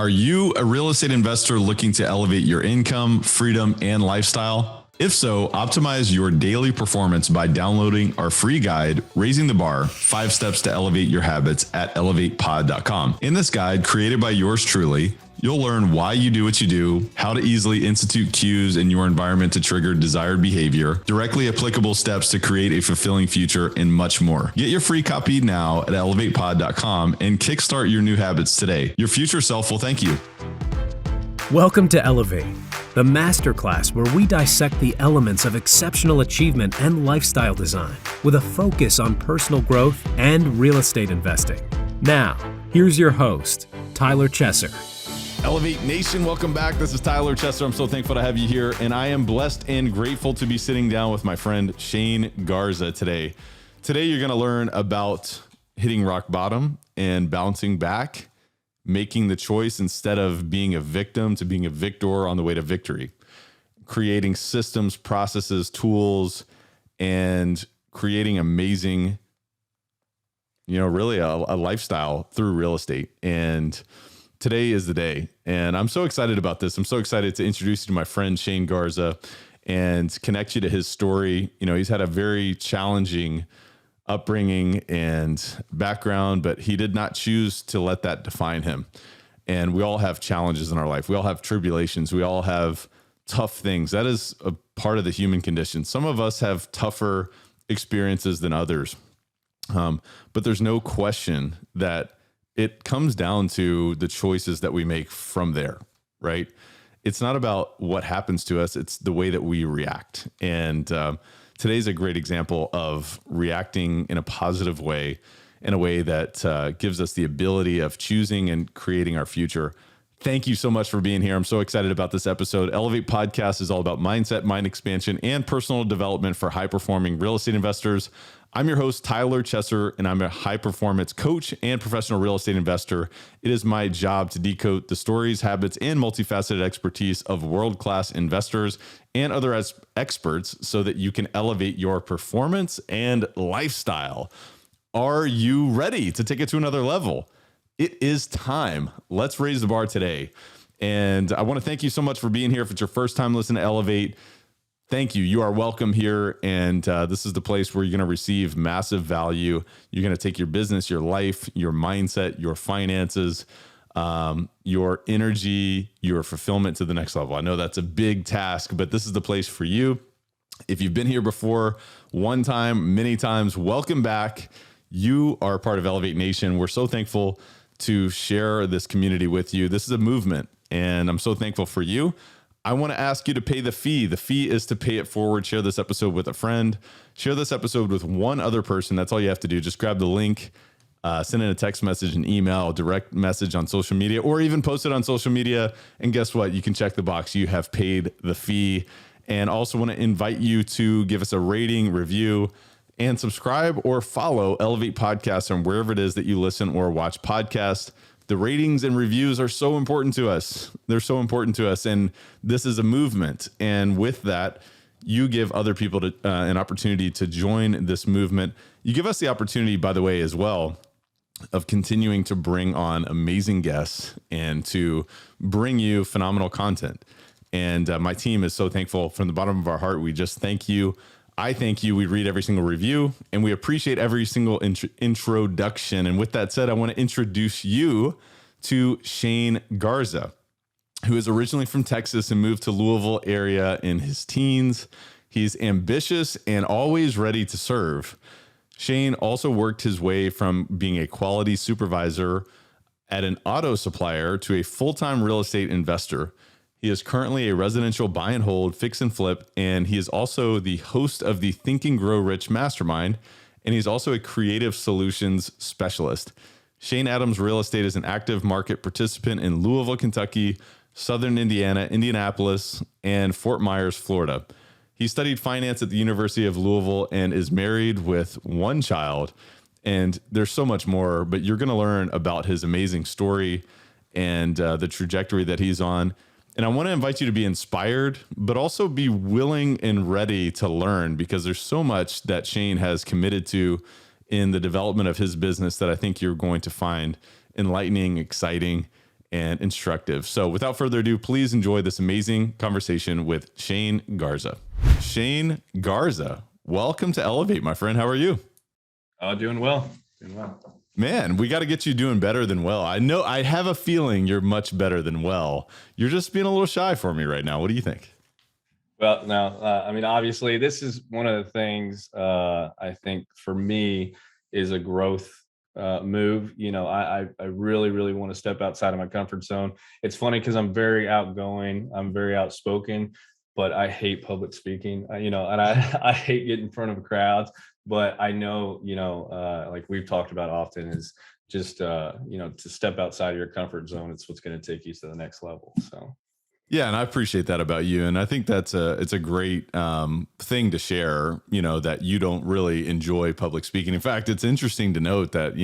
Are you a real estate investor looking to elevate your income, freedom, and lifestyle? If so, optimize your daily performance by downloading our free guide, Raising the Bar, 5 Steps to Elevate Your Habits at elevatepod.com. In this guide, created by yours truly, you'll learn why you do what you do, how to easily institute cues in your environment to trigger desired behavior, directly applicable steps to create a fulfilling future, and much more. Get your free copy now at elevatepod.com and kickstart your new habits today. Your future self will thank you. Welcome to Elevate, the masterclass where we dissect the elements of exceptional achievement and lifestyle design with a focus on personal growth and real estate investing. Now, here's your host, Tyler Chesser. Elevate Nation, welcome back. This is Tyler Chesser. I'm so thankful to have you here, and I am blessed and grateful to be sitting down with my friend Shane Garza today. Today, you're going to learn about hitting rock bottom and bouncing back, making the choice instead of being a victim to being a victor on the way to victory, creating systems, processes, tools, and creating amazing, really a lifestyle through real estate. And today is the day, and I'm so excited about this. I'm so excited to introduce you to my friend Shane Garza and connect you to his story. He's had a very challenging upbringing and background, but he did not choose to let that define him. And we all have challenges in our life. We all have tribulations. We all have tough things. That is a part of the human condition. Some of us have tougher experiences than others. But there's no question that it comes down to the choices that we make from there, right? It's not about what happens to us. It's the way that we react. And today's a great example of reacting in a positive way, in a way that gives us the ability of choosing and creating our future. Thank you so much for being here. I'm so excited about this episode. Elevate Podcast is all about mindset, mind expansion, and personal development for high-performing real estate investors. I'm your host, Tyler Chesser, and I'm a high-performance coach and professional real estate investor. It is my job to decode the stories, habits, and multifaceted expertise of world-class investors and other experts so that you can elevate your performance and lifestyle. Are you ready to take it to another level? It is time. Let's raise the bar today. And I want to thank you so much for being here. If it's your first time listening to Elevate, thank you. You are welcome here. And this is the place where you're going to receive massive value. You're going to take your business, your life, your mindset, your finances, your energy, your fulfillment to the next level. I know that's a big task, but this is the place for you. If you've been here before, one time, many times, welcome back. You are part of Elevate Nation. We're so thankful to share this community with you. This is a movement, and I'm so thankful for you. I want to ask you to pay the fee. The fee is to pay it forward. Share this episode with a friend. Share this episode with one other person. That's all you have to do. Just grab the link, send in a text message, an email, direct message on social media, or even post it on social media. And guess what? You can check the box. You have paid the fee. And also want to invite you to give us a rating, review, and subscribe or follow Elevate Podcasts on wherever it is that you listen or watch podcasts. The ratings and reviews are so important to us. They're so important to us. And this is a movement. And with that, you give other people an opportunity to join this movement. You give us the opportunity, by the way, as well, of continuing to bring on amazing guests and to bring you phenomenal content. And my team is so thankful from the bottom of our heart. We just thank you. I thank you. We read every single review, and we appreciate every single introduction. And with that said, I want to introduce you to Shane Garza, who is originally from Texas and moved to Louisville area in his teens. He's ambitious and always ready to serve. Shane also worked his way from being a quality supervisor at an auto supplier to a full-time real estate investor. He is currently a residential buy and hold, fix and flip, and he is also the host of the Think and Grow Rich Mastermind, and he's also a creative solutions specialist. Shane Adams Real Estate is an active market participant in Louisville, Kentucky, Southern Indiana, Indianapolis, and Fort Myers, Florida. He studied finance at the University of Louisville and is married with one child. And there's so much more, but you're going to learn about his amazing story and the trajectory that he's on. And I want to invite you to be inspired, but also be willing and ready to learn, because there's so much that Shane has committed to in the development of his business that I think you're going to find enlightening, exciting, and instructive. So without further ado, please enjoy this amazing conversation with Shane Garza. Shane Garza, welcome to Elevate, my friend. How are you? Doing well. Doing well. Man, we got to get you doing better than well. I have a feeling you're much better than well. You're just being a little shy for me right now. What do you think? Well, no, I mean, obviously, this is one of the things I think for me is a growth move. I really, really want to step outside of my comfort zone. It's funny because I'm very outgoing, I'm very outspoken, but I hate public speaking. And I hate getting in front of crowds. But I know, like we've talked about often, is just to step outside of your comfort zone. It's what's going to take you to the next level. So. Yeah, and I appreciate that about you, and I think it's a great thing to share. That you don't really enjoy public speaking. In fact, it's interesting to note that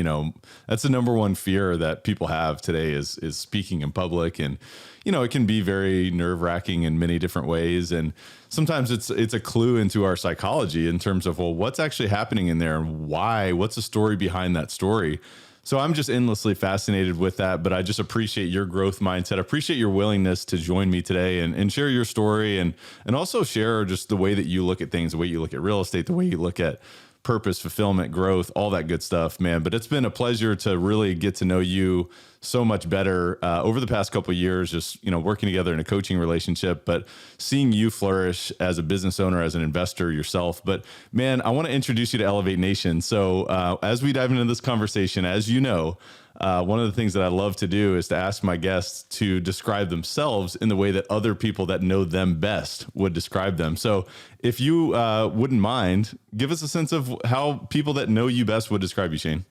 that's the number one fear that people have today is speaking in public, and it can be very nerve wracking in many different ways, and sometimes it's a clue into our psychology in terms of what's actually happening in there and why. What's the story behind that story? So I'm just endlessly fascinated with that, but I just appreciate your growth mindset. I appreciate your willingness to join me today and share your story and also share just the way that you look at things, the way you look at real estate, the way you look at purpose, fulfillment, growth, all that good stuff, man. But it's been a pleasure to really get to know you so much better over the past couple of years, just, working together in a coaching relationship, but seeing you flourish as a business owner, as an investor yourself. But man, I want to introduce you to Elevate Nation. So as we dive into this conversation, as you know, one of the things that I love to do is to ask my guests to describe themselves in the way that other people that know them best would describe them. So if you wouldn't mind, give us a sense of how people that know you best would describe you, Shane.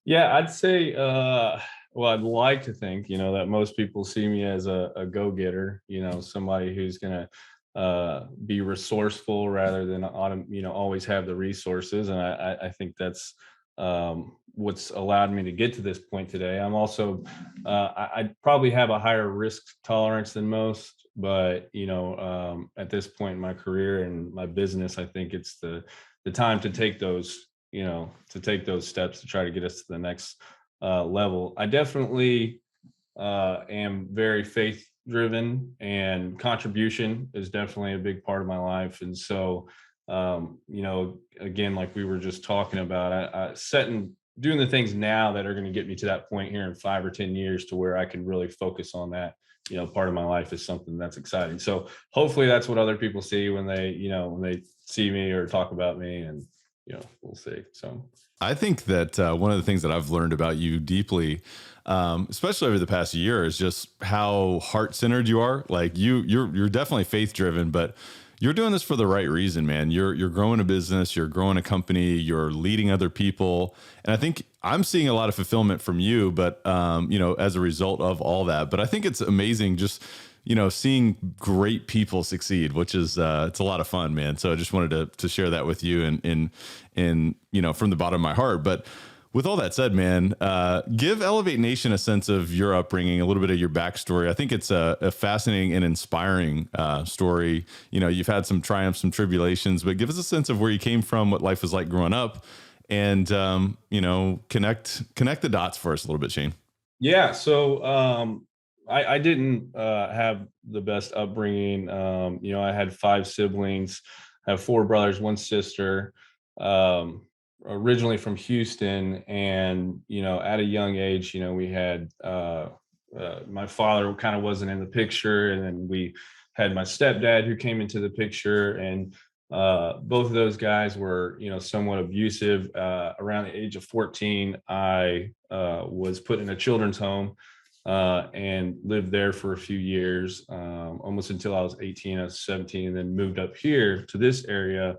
Yeah, I'd say, well, I'd like to think, that most people see me as a go-getter, somebody who's going to be resourceful rather than, always have the resources. And I think that's what's allowed me to get to this point today. I'm also, I probably have a higher risk tolerance than most, but, at this point in my career and my business, I think it's the time to take those, steps to try to get us to the next level. I definitely am very faith driven, and contribution is definitely a big part of my life. And so, again, like we were just talking about, I doing the things now that are going to get me to that point here in 5 or 10 years to where I can really focus on that. Part of my life is something that's exciting. So hopefully that's what other people see when they see me or talk about me, and we'll see. So I think that one of the things that I've learned about you deeply, especially over the past year, is just how heart-centered you are. Like you're definitely faith-driven, but you're doing this for the right reason, man. You're growing a business, you're growing a company, you're leading other people, and I think I'm seeing a lot of fulfillment from you. But as a result of all that, but I think it's amazing just seeing great people succeed, which is it's a lot of fun, man. So I just wanted to share that with you, and from the bottom of my heart. But with all that said, man, give Elevate Nation a sense of your upbringing, a little bit of your backstory. I think it's a fascinating and inspiring story. You've had some triumphs, some tribulations, but give us a sense of where you came from, what life was like growing up, and connect the dots for us a little bit, Shane. Yeah. So I didn't have the best upbringing. I had 5 siblings, I have 4 brothers, 1 sister. Originally from Houston, and at a young age, we had my father kind of wasn't in the picture, and then we had my stepdad who came into the picture, and both of those guys were somewhat abusive. Around the age of 14, I was put in a children's home and lived there for a few years, almost until I was 18. I was 17, and then moved up here to this area,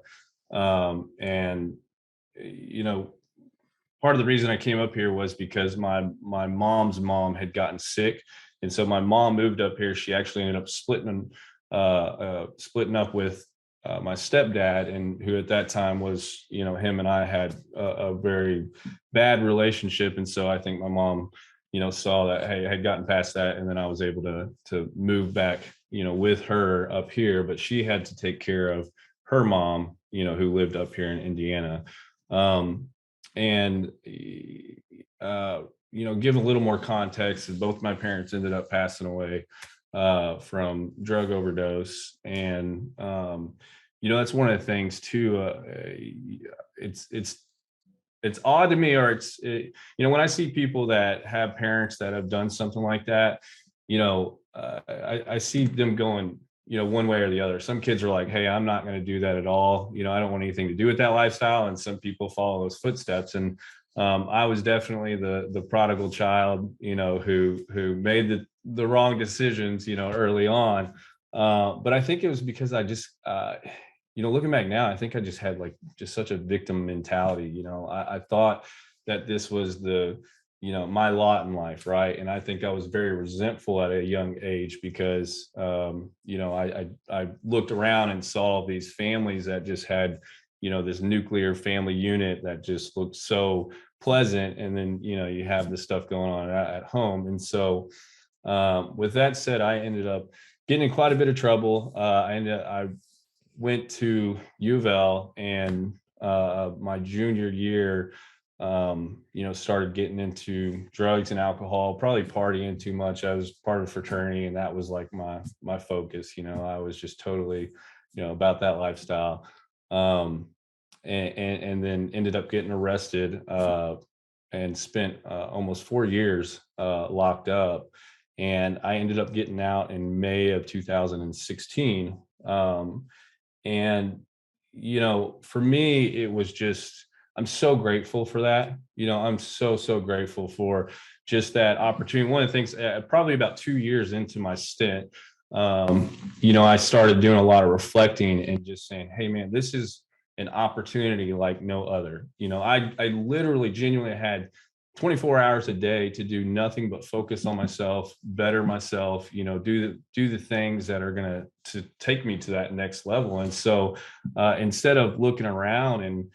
and part of the reason I came up here was because my mom's mom had gotten sick. And so my mom moved up here. She actually ended up splitting up with my stepdad, and who at that time was, him and I had a very bad relationship. And so I think my mom, saw that, hey, I had gotten past that. And then I was able to move back, with her up here, but she had to take care of her mom, who lived up here in Indiana. And give a little more context, both my parents ended up passing away from drug overdose. And, that's one of the things too. It's odd to me, or when I see people that have parents that have done something like that, I see them going, one way or the other. Some kids are like, hey, I'm not going to do that at all. I don't want anything to do with that lifestyle. And some people follow those footsteps. And I was definitely the prodigal child, who made the wrong decisions, early on. But I think it was because I just, looking back now, I think I just had just such a victim mentality. I thought that this was my lot in life, right? And I think I was very resentful at a young age because, I looked around and saw these families that just had, this nuclear family unit that just looked so pleasant. And then, you have this stuff going on at home. And so, with that said, I ended up getting in quite a bit of trouble. I went to U of L, and my junior year, started getting into drugs and alcohol, probably partying too much. I was part of a fraternity, and that was like my focus. I was just totally, about that lifestyle. And then ended up getting arrested and spent almost 4 years locked up. And I ended up getting out in May of 2016. And, for me, it was just, I'm so grateful for that. I'm so grateful for just that opportunity. One of the things, probably about 2 years into my stint, I started doing a lot of reflecting and just saying, hey, man, this is an opportunity like no other. I literally genuinely had 24 hours a day to do nothing but focus on myself, better myself, do the things that are going to take me to that next level. And so instead of looking around and,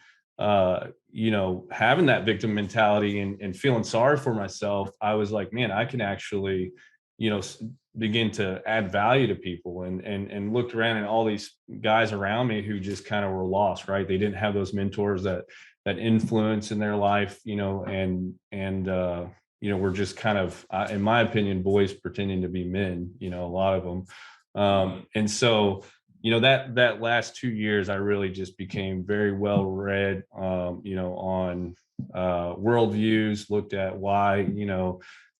having that victim mentality and feeling sorry for myself, I was like, man, I can actually, begin to add value to people, and looked around, and all these guys around me who just kind of were lost, right? They didn't have those mentors that influence in their life, and we're just kind of, in my opinion, boys pretending to be men, a lot of them. And so, that last 2 years, I really just became very well read, on worldviews, looked at why,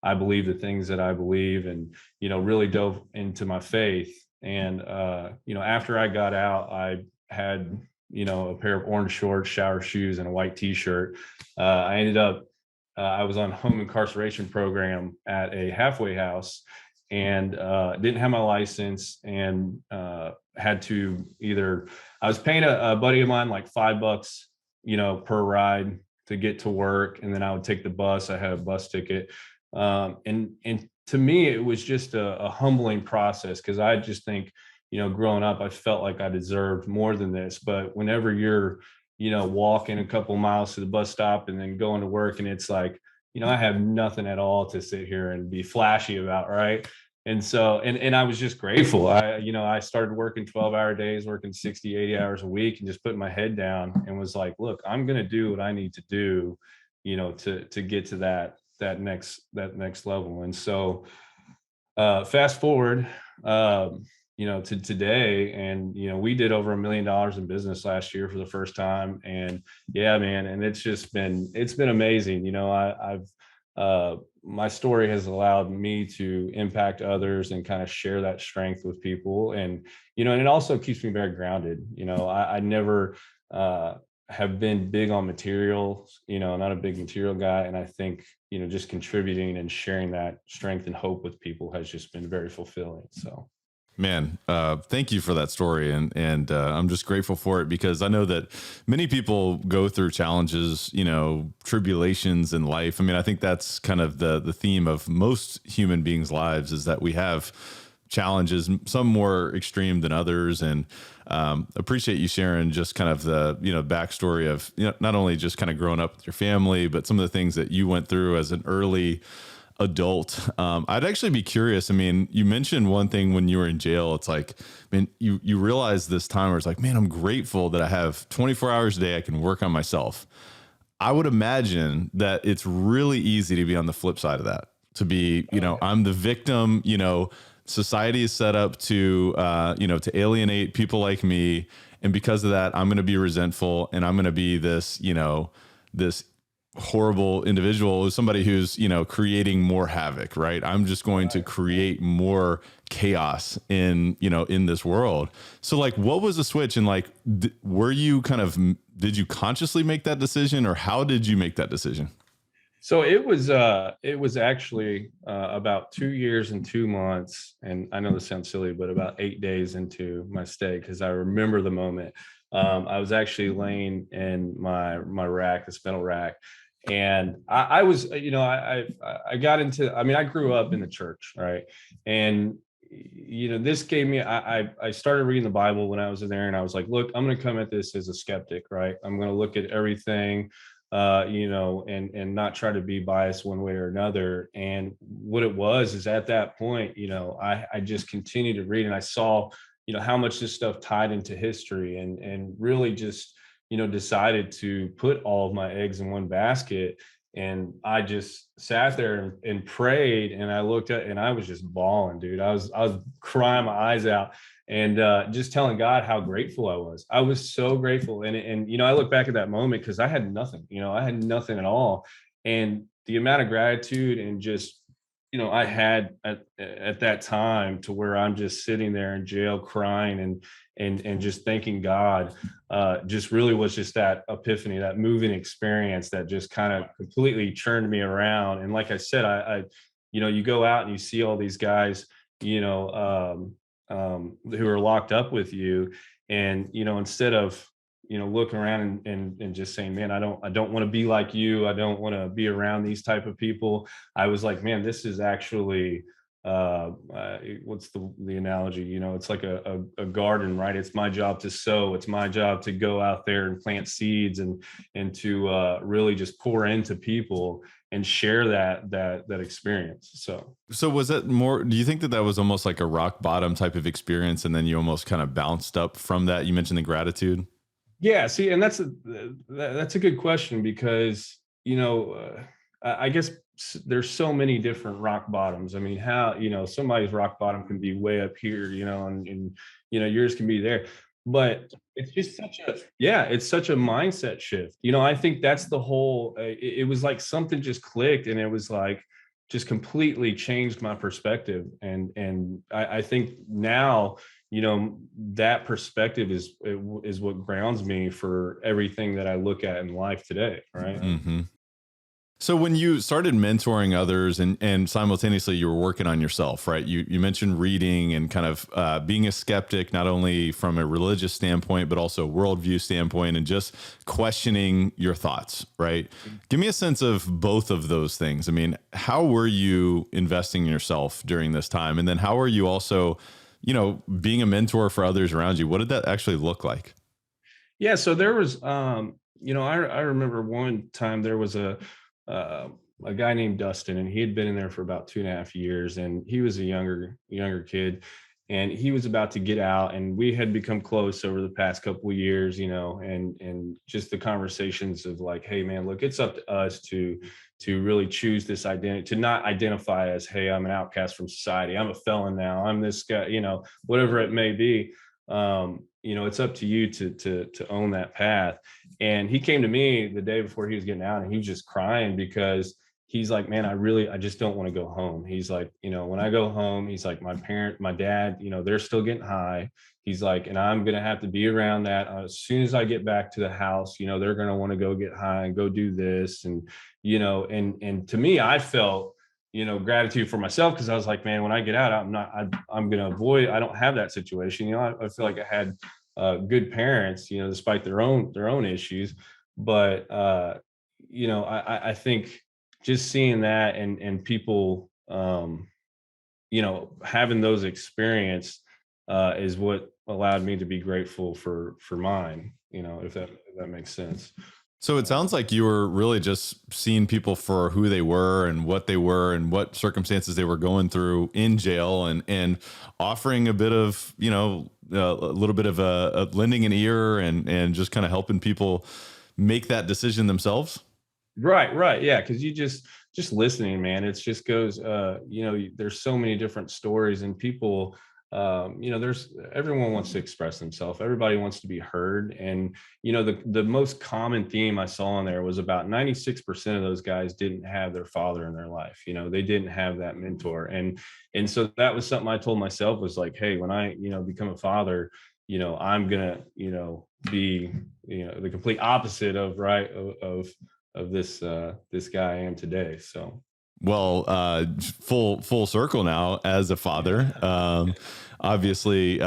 I believe the things that I believe, and, really dove into my faith. And, after I got out, I had, a pair of orange shorts, shower shoes, and a white t-shirt. I ended up, I was on home incarceration program at a halfway house, and didn't have my license, and had to I was paying a buddy of mine like $5, per ride to get to work. And then I would take the bus. I had a bus ticket. And to me, it was just a humbling process, because I just think, growing up, I felt like I deserved more than this. But whenever you're, walking a couple miles to the bus stop and then going to work, and it's like, I have nothing at all to sit here and be flashy about, right? And so, and I was just grateful. I started working 12-hour days, working 60, 80 hours a week, and just putting my head down and was like, look, I'm going to do what I need to do, to get to that next level. And so, fast forward, to today, and, we did over $1 million in business last year for the first time. And yeah, man, and it's been amazing. I've my story has allowed me to impact others and kind of share that strength with people. And, and it also keeps me very grounded. I never have been big on materials, not a big material guy. And I think, just contributing and sharing that strength and hope with people has just been very fulfilling. So. Man, thank you for that story. And I'm just grateful for it, because I know that many people go through challenges, tribulations in life. I mean, I think that's kind of the theme of most human beings' lives, is that we have challenges, some more extreme than others. And appreciate you sharing just kind of the, backstory of, not only just kind of growing up with your family, but some of the things that you went through as an early adult. I'd actually be curious. I mean, you mentioned one thing when you were in jail. It's like, man, you realize this time where it's like, man, I'm grateful that I have 24 hours a day. I can work on myself. I would imagine that it's really easy to be on the flip side of that, to be, I'm the victim, society is set up to, to alienate people like me. And because of that, I'm going to be resentful and I'm going to be this, this horrible individual, somebody who's, creating more havoc, right? I'm just going to create more chaos in this world. So like, what was the switch? And like, were you did you consciously make that decision, or how did you make that decision? So it was actually about 2 years and 2 months. And I know this sounds silly, but about 8 days into my stay, because I remember the moment. I was actually laying in my rack, the spindle rack. And I was, I got into, I grew up in the church, right? And, this gave me, I started reading the Bible when I was in there, and I was like, look, I'm going to come at this as a skeptic, right? I'm going to look at everything, and not try to be biased one way or another. And what it was is at that point, I just continued to read, and I saw, how much this stuff tied into history, and really just, decided to put all of my eggs in one basket. And I just sat there and prayed, and I looked at, and I was just bawling, dude. I was crying my eyes out, and just telling God how grateful I was. I was so grateful. And I look back at that moment because I had nothing, I had nothing at all. And the amount of gratitude and just, I had at that time, to where I'm just sitting there in jail crying and just thanking God, just really was just that epiphany, that moving experience that just kind of completely turned me around. And like I said, I you go out and you see all these guys, who are locked up with you, and instead of looking around and just saying, man, I don't want to be like you, I don't want to be around these type of people, I was like, man, this is actually what's the analogy, it's like a garden, right? It's my job to sow, it's my job to go out there and plant seeds, and to really just pour into people and share that experience. So was that more, do you think that was almost like a rock bottom type of experience, and then you almost kind of bounced up from that? You mentioned the gratitude. Yeah, see, and that's a good question, because I guess there's so many different rock bottoms. I mean, how somebody's rock bottom can be way up here, and yours can be there, but it's just it's such a mindset shift. I think that's the whole. It was like something just clicked, and it was like just completely changed my perspective, and I think now, that perspective is what grounds me for everything that I look at in life today, right? Mm-hmm. So when you started mentoring others, and simultaneously you were working on yourself, right? You mentioned reading and kind of being a skeptic, not only from a religious standpoint, but also a worldview standpoint, and just questioning your thoughts, right? Give me a sense of both of those things. I mean, how were you investing in yourself during this time? And then how are you also, being a mentor for others around you? What did that actually look like? Yeah, so there was, I remember one time there was a guy named Dustin, and he had been in there for about 2.5 years, and he was a younger kid, and he was about to get out, and we had become close over the past couple of years, and just the conversations of like, hey man, look, it's up to us to really choose this identity, to not identify as, hey, I'm an outcast from society, I'm a felon now, I'm this guy, whatever it may be. It's up to you to own that path. And he came to me the day before he was getting out, and he was just crying because he's like, man, I just don't want to go home. He's like, when I go home, he's like, my dad, they're still getting high. He's like, and I'm going to have to be around that. As soon as I get back to the house, they're going to want to go get high and go do this. And, and to me, I felt, gratitude for myself, because I was like, man, when I get out, I'm going to avoid, I don't have that situation. I feel like I had good parents, despite their own issues. But, I think just seeing that and people, having those experience is what allowed me to be grateful for mine, if that makes sense. So it sounds like you were really just seeing people for who they were and what they were and what circumstances they were going through in jail, and offering a bit of, a little bit of a lending an ear, and just kind of helping people make that decision themselves? Right. Yeah. Cause you just listening, man, it just goes, there's so many different stories and people, everyone wants to express themselves. Everybody wants to be heard. And, the most common theme I saw in there was about 96% of those guys didn't have their father in their life. They didn't have that mentor. And so that was something I told myself was like, hey, when I, become a father, I'm gonna, be, the complete opposite of right of this guy I am today. So Well, full circle now as a father. Obviously,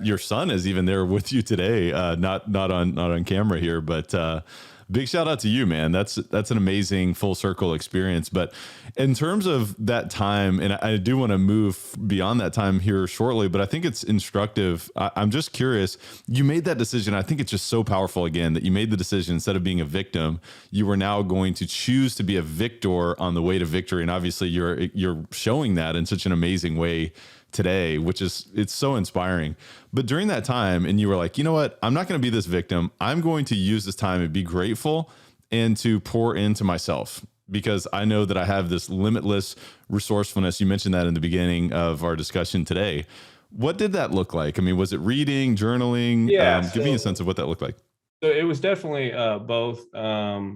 your son is even there with you today. Not on camera here, but big shout out to you, man. That's an amazing full circle experience. But in terms of that time, and I do want to move beyond that time here shortly, but I think it's instructive. I'm just curious. You made that decision. I think it's just so powerful again that you made the decision instead of being a victim, you were now going to choose to be a victor on the way to victory. And obviously, you're showing that in such an amazing way today, it's so inspiring. But during that time, and you were like, you know what, I'm not going to be this victim. I'm going to use this time and be grateful and to pour into myself, because I know that I have this limitless resourcefulness. You mentioned that in the beginning of our discussion today. What did that look like? I mean, was it reading, journaling? yeah, Give me a sense of what that looked like. so it was definitely both. I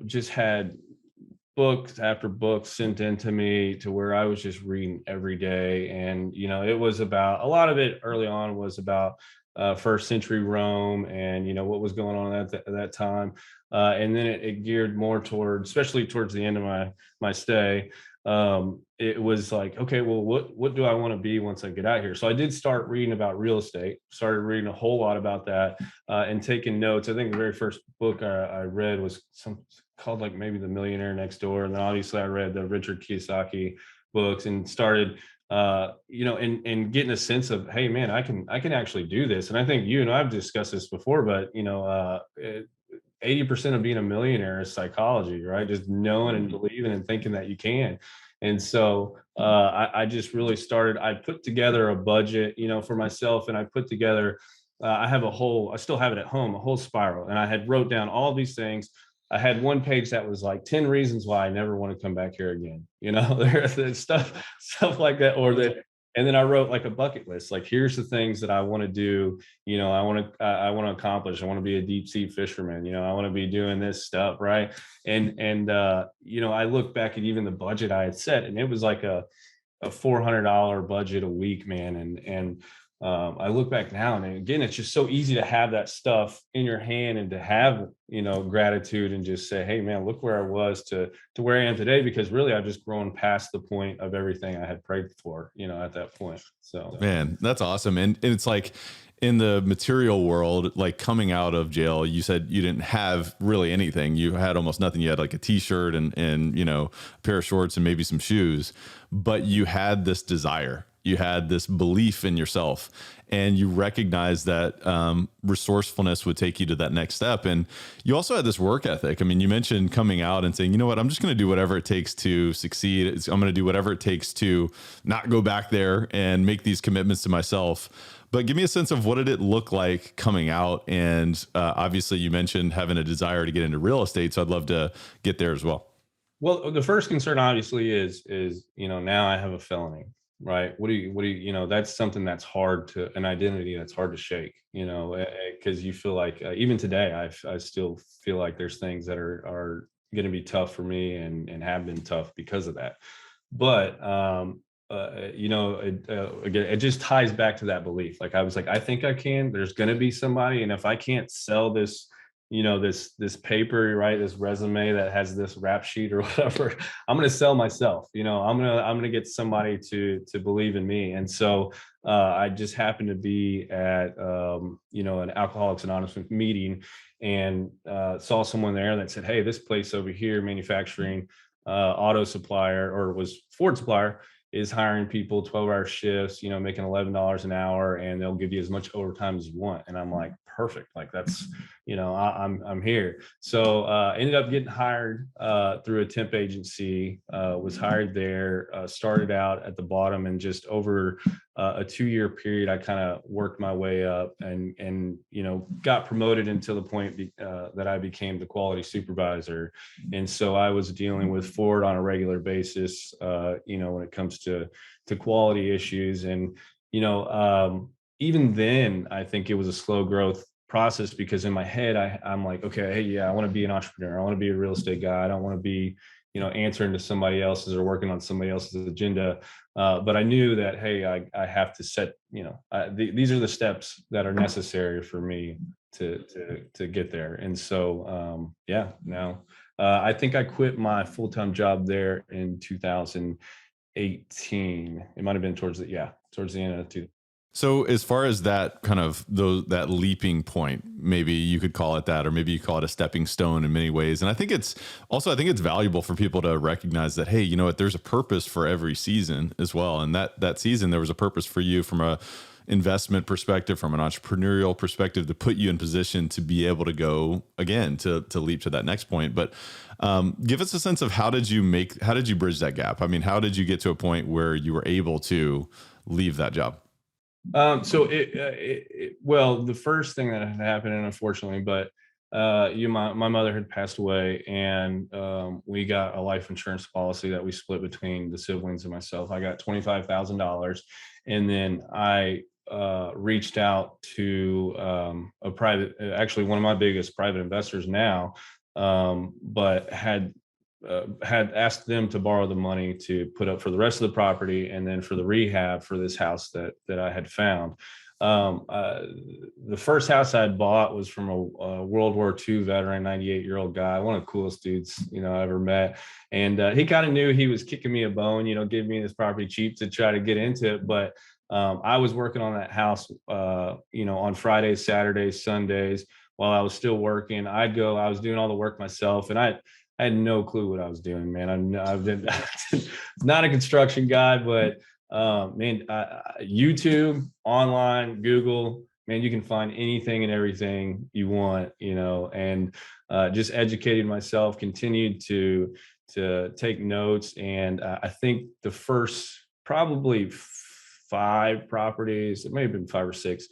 just had books after books sent into me to where I was just reading every day. And, it was about, a lot of it early on was about first century Rome and, what was going on at that time. And then it geared more towards, especially towards the end of my stay. It was like, okay, well, what do I want to be once I get out here? So I did start reading about real estate, started reading a whole lot about that, and taking notes. I think the very first book I read was called like maybe The Millionaire Next Door. And then obviously I read the Richard Kiyosaki books and started, and getting a sense of, hey man, I can actually do this. And I think you and I've discussed this before, but 80% of being a millionaire is psychology, right? Just knowing and believing and thinking that you can. And so I just really started, I put together a budget, for myself. And I put together, I still have it at home, a whole spiral. And I had wrote down all these things. I had one page that was like 10 reasons why I never want to come back here again. There's stuff like that, and then I wrote like a bucket list. Like, here's the things that I want to do. I want to accomplish. I want to be a deep sea fisherman. I want to be doing this stuff. Right. And I look back at even the budget I had set, and it was like a $400 budget a week, man. And I look back now, and again, it's just so easy to have that stuff in your hand and to have, gratitude and just say, hey man, look where I was to where I am today, because really I've just grown past the point of everything I had prayed for, at that point. So man, that's awesome. And it's like in the material world, like coming out of jail, you said you didn't have really anything. You had almost nothing. You had like a t-shirt and a pair of shorts and maybe some shoes, but you had this desire. You had this belief in yourself, and you recognized that resourcefulness would take you to that next step. And you also had this work ethic. I mean, you mentioned coming out and saying, you know what, I'm just going to do whatever it takes to succeed. I'm going to do whatever it takes to not go back there and make these commitments to myself. But give me a sense of what did it look like coming out? And obviously you mentioned having a desire to get into real estate. So I'd love to get there as well. Well, the first concern obviously is, now I have a felony. Right. What do you, that's something that's an identity that's hard to shake, because you feel like even today, I still feel like there's things that are going to be tough for me and have been tough because of that. But, again, it just ties back to that belief. Like I was like, I think I can, there's going to be somebody. And if I can't sell this, this paper, right, this resume that has this rap sheet or whatever, I'm going to sell myself. I'm going to get somebody to believe in me. And so I just happened to be at an Alcoholics Anonymous meeting, and saw someone there that said, hey, this place over here, manufacturing auto supplier, or was Ford supplier, is hiring people 12-hour shifts, making $11 an hour, and they'll give you as much overtime as you want. And I'm like, perfect. Like that's, I'm here. So ended up getting hired through a temp agency, was hired there, started out at the bottom, and just over a 2-year period, I kind of worked my way up and got promoted until the point that I became the quality supervisor. And so I was dealing with Ford on a regular basis, when it comes to quality issues. And, even then, I think it was a slow growth process, because in my head, I'm like, okay, hey, yeah, I want to be an entrepreneur. I want to be a real estate guy. I don't want to be, answering to somebody else's or working on somebody else's agenda. But I knew that, hey, I have to set, these are the steps that are necessary for me to get there. And so, now I think I quit my full-time job there in 2018. It might've been towards the end of two. So as far as that kind of that leaping point, maybe you could call it that, or maybe you call it a stepping stone in many ways. And I think it's valuable for people to recognize that, hey, you know what, there's a purpose for every season as well. And that season, there was a purpose for you from a investment perspective, from an entrepreneurial perspective, to put you in position to be able to go again, to leap to that next point. But give us a sense of how did you bridge that gap? I mean, how did you get to a point where you were able to leave that job? So well, the first thing that had happened, and unfortunately, but my mother had passed away, and we got a life insurance policy that we split between the siblings and myself. I got $25,000, and then I reached out to actually one of my biggest private investors now, but had asked them to borrow the money to put up for the rest of the property, and then for the rehab for this house that I had found. The first house I had bought was from a World War II veteran, 98-year-old guy, one of the coolest dudes, I ever met. And he kind of knew he was kicking me a bone, giving me this property cheap to try to get into it. But I was working on that house, on Fridays, Saturdays, Sundays, while I was still working. I was doing all the work myself, and I had no clue what I was doing, man. I've been not a construction guy, but YouTube, online, Google, man, you can find anything and everything you want, and just educated myself, continued to take notes. And I think the first probably 5 properties, it may have been 5 or 6.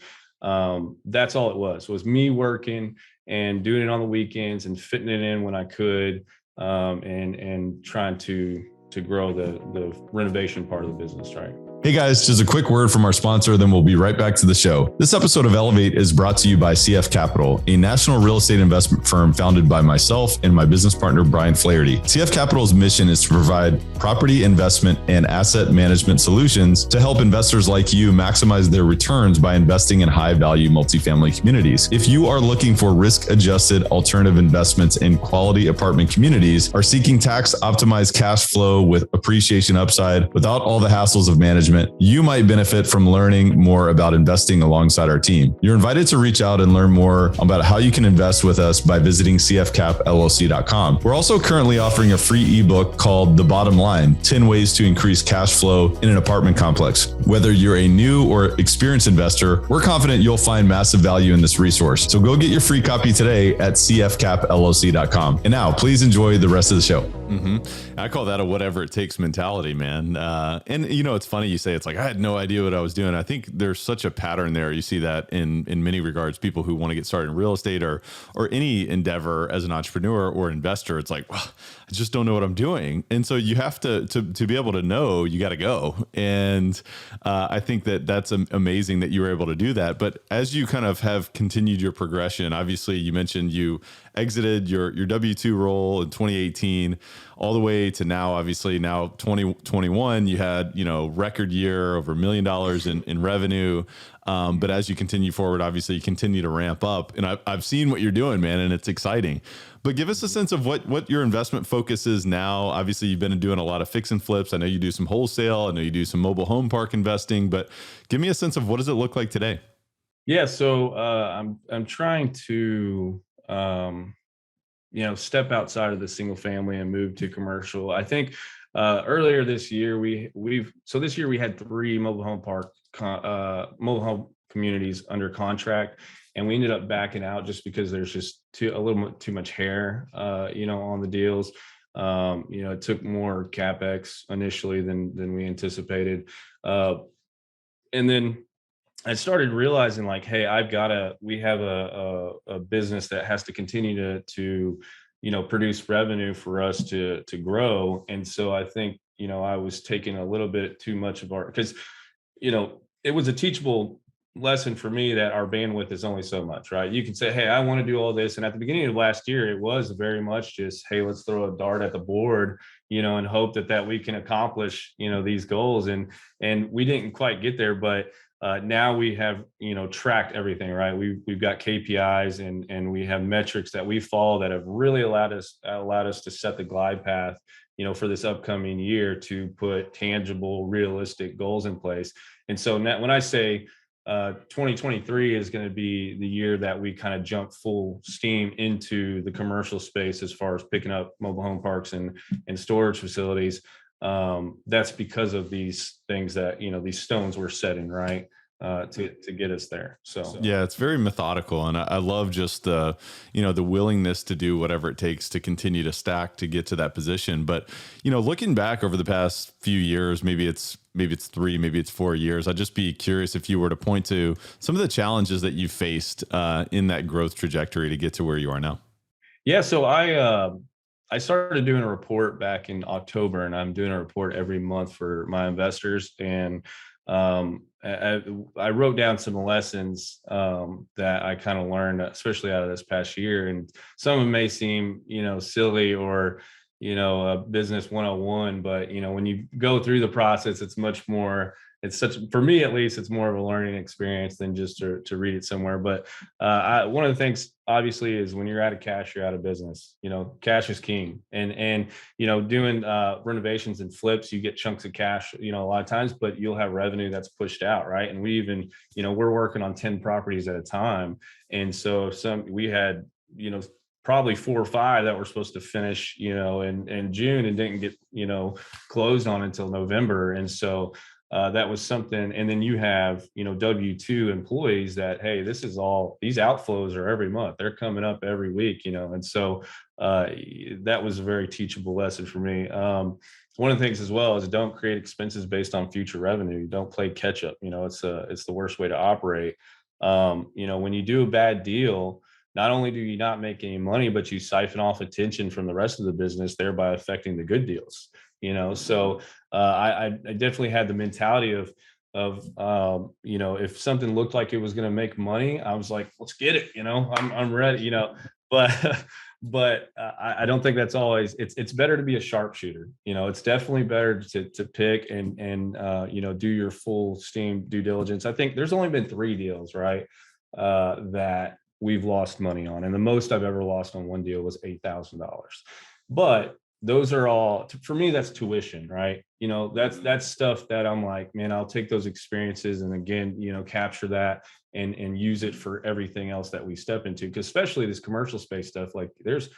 That's all it was me working and doing it on the weekends and fitting it in when I could, and trying to grow the renovation part of the business, right? Hey guys, just a quick word from our sponsor, then we'll be right back to the show. This episode of Elevate is brought to you by CF Capital, a national real estate investment firm founded by myself and my business partner, Brian Flaherty. CF Capital's mission is to provide property investment and asset management solutions to help investors like you maximize their returns by investing in high-value multifamily communities. If you are looking for risk-adjusted alternative investments in quality apartment communities, are seeking tax-optimized cash flow with appreciation upside without all the hassles of management, you might benefit from learning more about investing alongside our team. You're invited to reach out and learn more about how you can invest with us by visiting cfcapllc.com. We're also currently offering a free ebook called The Bottom Line, 10 Ways to Increase Cash Flow in an Apartment Complex. Whether you're a new or experienced investor, we're confident you'll find massive value in this resource. So go get your free copy today at cfcapllc.com. And now please enjoy the rest of the show. I call that a whatever it takes mentality, man. And it's funny you say, it's like, I had no idea what I was doing. I think there's such a pattern there. You see that in many regards, people who want to get started in real estate or any endeavor as an entrepreneur or investor. It's like, well, I just don't know what I'm doing. And so you have to be able to know, you got to go. And I think that's amazing that you were able to do that. But as you kind of have continued your progression, obviously you mentioned you exited your W-2 role in 2018 all the way to now, obviously now 2021, you had, record year, over $1 million in revenue. But as you continue forward, obviously you continue to ramp up, and I've seen what you're doing, man, and it's exciting. But give us a sense of what your investment focus is now. Obviously you've been doing a lot of fix and flips. I know you do some wholesale. I know you do some mobile home park investing, but give me a sense of what does it look like today? Yeah. So I'm trying to, step outside of the single family and move to commercial. I think earlier this year, this year we had 3 mobile home communities under contract. and we ended up backing out just because there's just a little bit too much hair, on the deals. It took more CapEx initially than we anticipated. And then I started realizing like, hey, we have a business that has to continue to produce revenue for us to grow. And so I think, I was taking a little bit too much of because, it was a teachable lesson for me that our bandwidth is only so much, right? You can say, hey, I want to do all this. And at the beginning of last year, it was very much just, hey, let's throw a dart at the board, and hope that we can accomplish, these goals. And we didn't quite get there, but now we have, tracked everything, right? We've got KPIs and we have metrics that we follow that have really allowed us to set the glide path, for this upcoming year to put tangible, realistic goals in place. And so now when I say 2023 is going to be the year that we kind of jump full steam into the commercial space as far as picking up mobile home parks and storage facilities, that's because of these things that, these stones we're setting, right, to get us there. So yeah, it's very methodical, and I love just the willingness to do whatever it takes to continue to stack to get to that position. But looking back over the past few years, maybe it's 3, maybe it's 4 years, I'd just be curious if you were to point to some of the challenges that you faced in that growth trajectory to get to where you are now. Yeah, so I started doing a report back in October, and I'm doing a report every month for my investors. And I wrote down some lessons that I kind of learned, especially out of this past year. And some of them may seem, silly or, a business 101, but, when you go through the process, it's much more, for me, at least, it's more of a learning experience than just to read it somewhere. But one of the things, obviously, is when you're out of cash, you're out of business. Cash is king. And doing renovations and flips, you get chunks of cash, a lot of times, but you'll have revenue that's pushed out, right? And we even, we're working on 10 properties at a time. And so we had, probably 4 or 5 that were supposed to finish, in June and didn't get, closed on until November. And so that was something. And then you have, W-2 employees that, hey, these outflows are every month. They're coming up every week, and so that was a very teachable lesson for me. One of the things as well is don't create expenses based on future revenue. Don't play catch up. It's the worst way to operate. When you do a bad deal, not only do you not make any money, but you siphon off attention from the rest of the business, thereby affecting the good deals. So I definitely had the mentality of if something looked like it was going to make money, I was like, let's get it. I'm ready. But I don't think that's always. It's better to be a sharpshooter. It's definitely better to pick and do your full steam due diligence. I think there's only been 3 deals, right, that we've lost money on, and the most I've ever lost on one deal was $8,000. But those are all, for me, that's tuition, right? That's stuff that I'm like, man, I'll take those experiences and again, capture that and use it for everything else that we step into. Because especially this commercial space stuff, like there's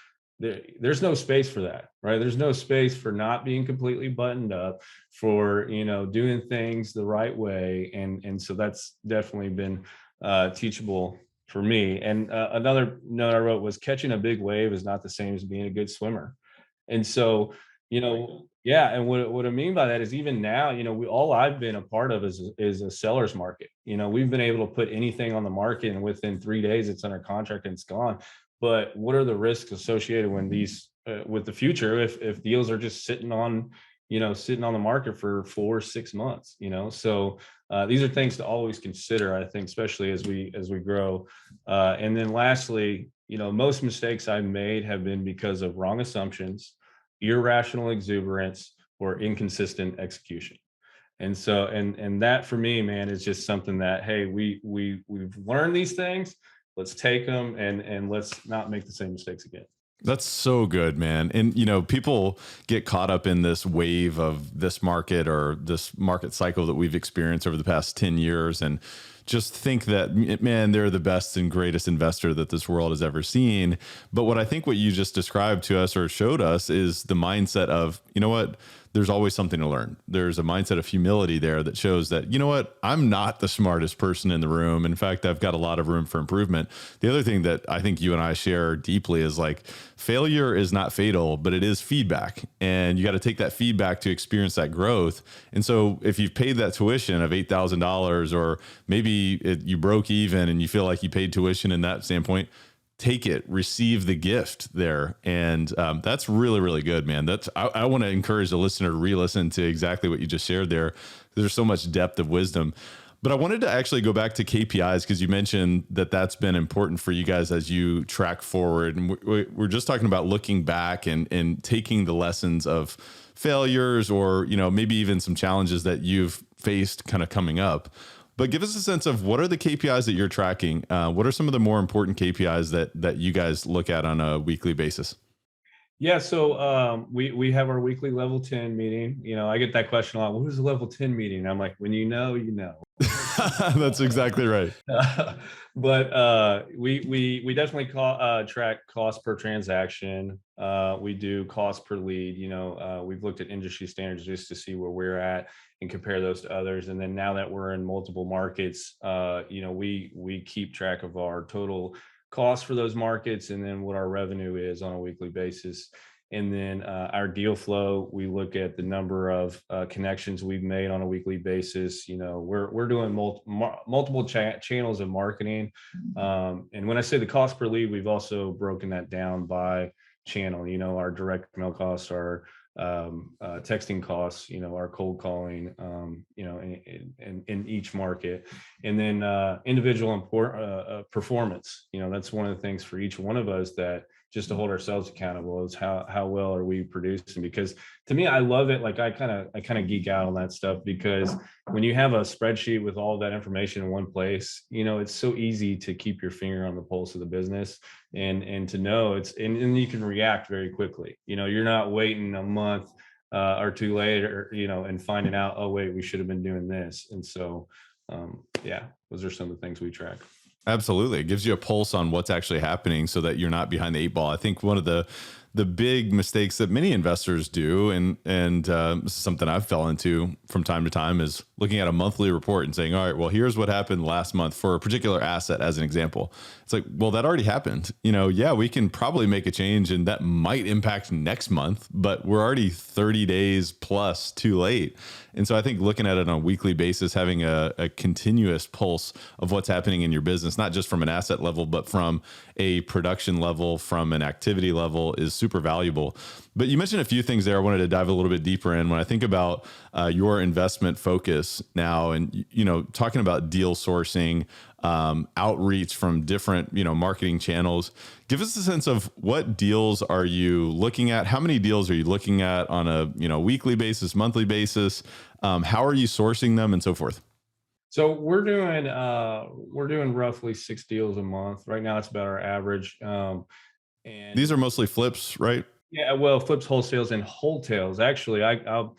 no space for that, right? There's no space for not being completely buttoned up, for doing things the right way, and so that's definitely been teachable for me. And another note I wrote was, catching a big wave is not the same as being a good swimmer. And so, yeah. And what I mean by that is, even now, all I've been a part of is a seller's market. We've been able to put anything on the market, and within 3 days it's under contract and it's gone. But what are the risks associated when with the future, if deals are just sitting on the market for 4 or 6 months, so these are things to always consider, I think, especially as we grow. And then lastly, most mistakes I've made have been because of wrong assumptions, irrational exuberance, or inconsistent execution. And so, and that for me, man, is just something that, hey, we've learned these things. Let's take them and let's not make the same mistakes again. That's so good, man. And, people get caught up in this wave of this market or this market cycle that we've experienced over the past 10 years and just think that, man, they're the best and greatest investor that this world has ever seen. But what you just described to us or showed us is the mindset of, there's always something to learn. There's a mindset of humility there that shows that, you know what, I'm not the smartest person in the room. In fact, I've got a lot of room for improvement. The other thing that I think you and I share deeply is like, failure is not fatal, but it is feedback. And you got to take that feedback to experience that growth. And so if you've paid that tuition of $8,000, or maybe you broke even and you feel like you paid tuition in that standpoint, take it, receive the gift there. And that's really, really good, man. I want to encourage the listener to re-listen to exactly what you just shared there. There's so much depth of wisdom. But I wanted to actually go back to KPIs, because you mentioned that that's been important for you guys as you track forward. And we're just talking about looking back and taking the lessons of failures, or, maybe even some challenges that you've faced kind of coming up. But give us a sense of, what are the KPIs that you're tracking? What are some of the more important KPIs that you guys look at on a weekly basis? Yeah, so we have our weekly level 10 meeting. I get that question a lot. What is a level 10 meeting? I'm like, when you know, you know. That's exactly right. But we definitely track cost per transaction. We do cost per lead. We've looked at industry standards just to see where we're at and compare those to others. And then now that we're in multiple markets, we keep track of our total cost for those markets, and then what our revenue is on a weekly basis. And then our deal flow, we look at the number of connections we've made on a weekly basis. We're doing multiple channels of marketing. And when I say the cost per lead, we've also broken that down by channel. Our direct mail costs, our texting costs, our cold calling, in each market. And then individual performance. That's one of the things for each one of us, that just to hold ourselves accountable, is how well are we producing? Because to me, I love it. Like I kind of geek out on that stuff, because when you have a spreadsheet with all that information in one place, it's so easy to keep your finger on the pulse of the business, and to know and you can react very quickly. You're not waiting a month or two later, and finding out, oh wait, we should have been doing this. And so, those are some of the things we track. Absolutely. It gives you a pulse on what's actually happening, so that you're not behind the eight ball. I think one of the big mistakes that many investors do, and this is something I've fell into from time to time, is looking at a monthly report and saying, all right, well, here's what happened last month for a particular asset as an example. It's like, well, that already happened. We can probably make a change, and that might impact next month, but we're already 30 days plus too late. And so I think looking at it on a weekly basis, having a continuous pulse of what's happening in your business, not just from an asset level, but from a production level, from an activity level, is super valuable. But you mentioned a few things there I wanted to dive a little bit deeper in. When I think about your investment focus now, and, talking about deal sourcing, outreach from different, marketing channels, give us a sense of what deals are you looking at? How many deals are you looking at on a, weekly basis, monthly basis? How are you sourcing them, and so forth? So we're doing roughly 6 deals a month right now. It's about our average. And these are mostly flips, right? Yeah, well, flips, wholesales, and wholetails. Actually, I'll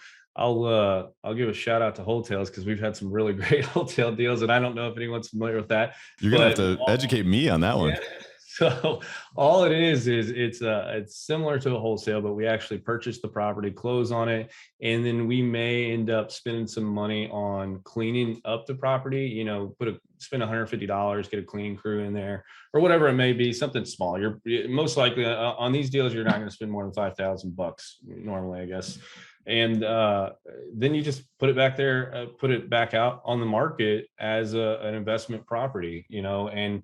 give a shout out to wholetails, because we've had some really great wholesale deals, and I don't know if anyone's familiar with that. You're gonna have to educate me on that one. So all it is it's similar to a wholesale, but we actually purchase the property, close on it, and then we may end up spending some money on cleaning up the property. Spend $150, get a cleaning crew in there, or whatever it may be, something small. You're most likely on these deals, you're not going to spend more than $5,000 normally, I guess. And then you just put it back there, put it back out on the market as an investment property, and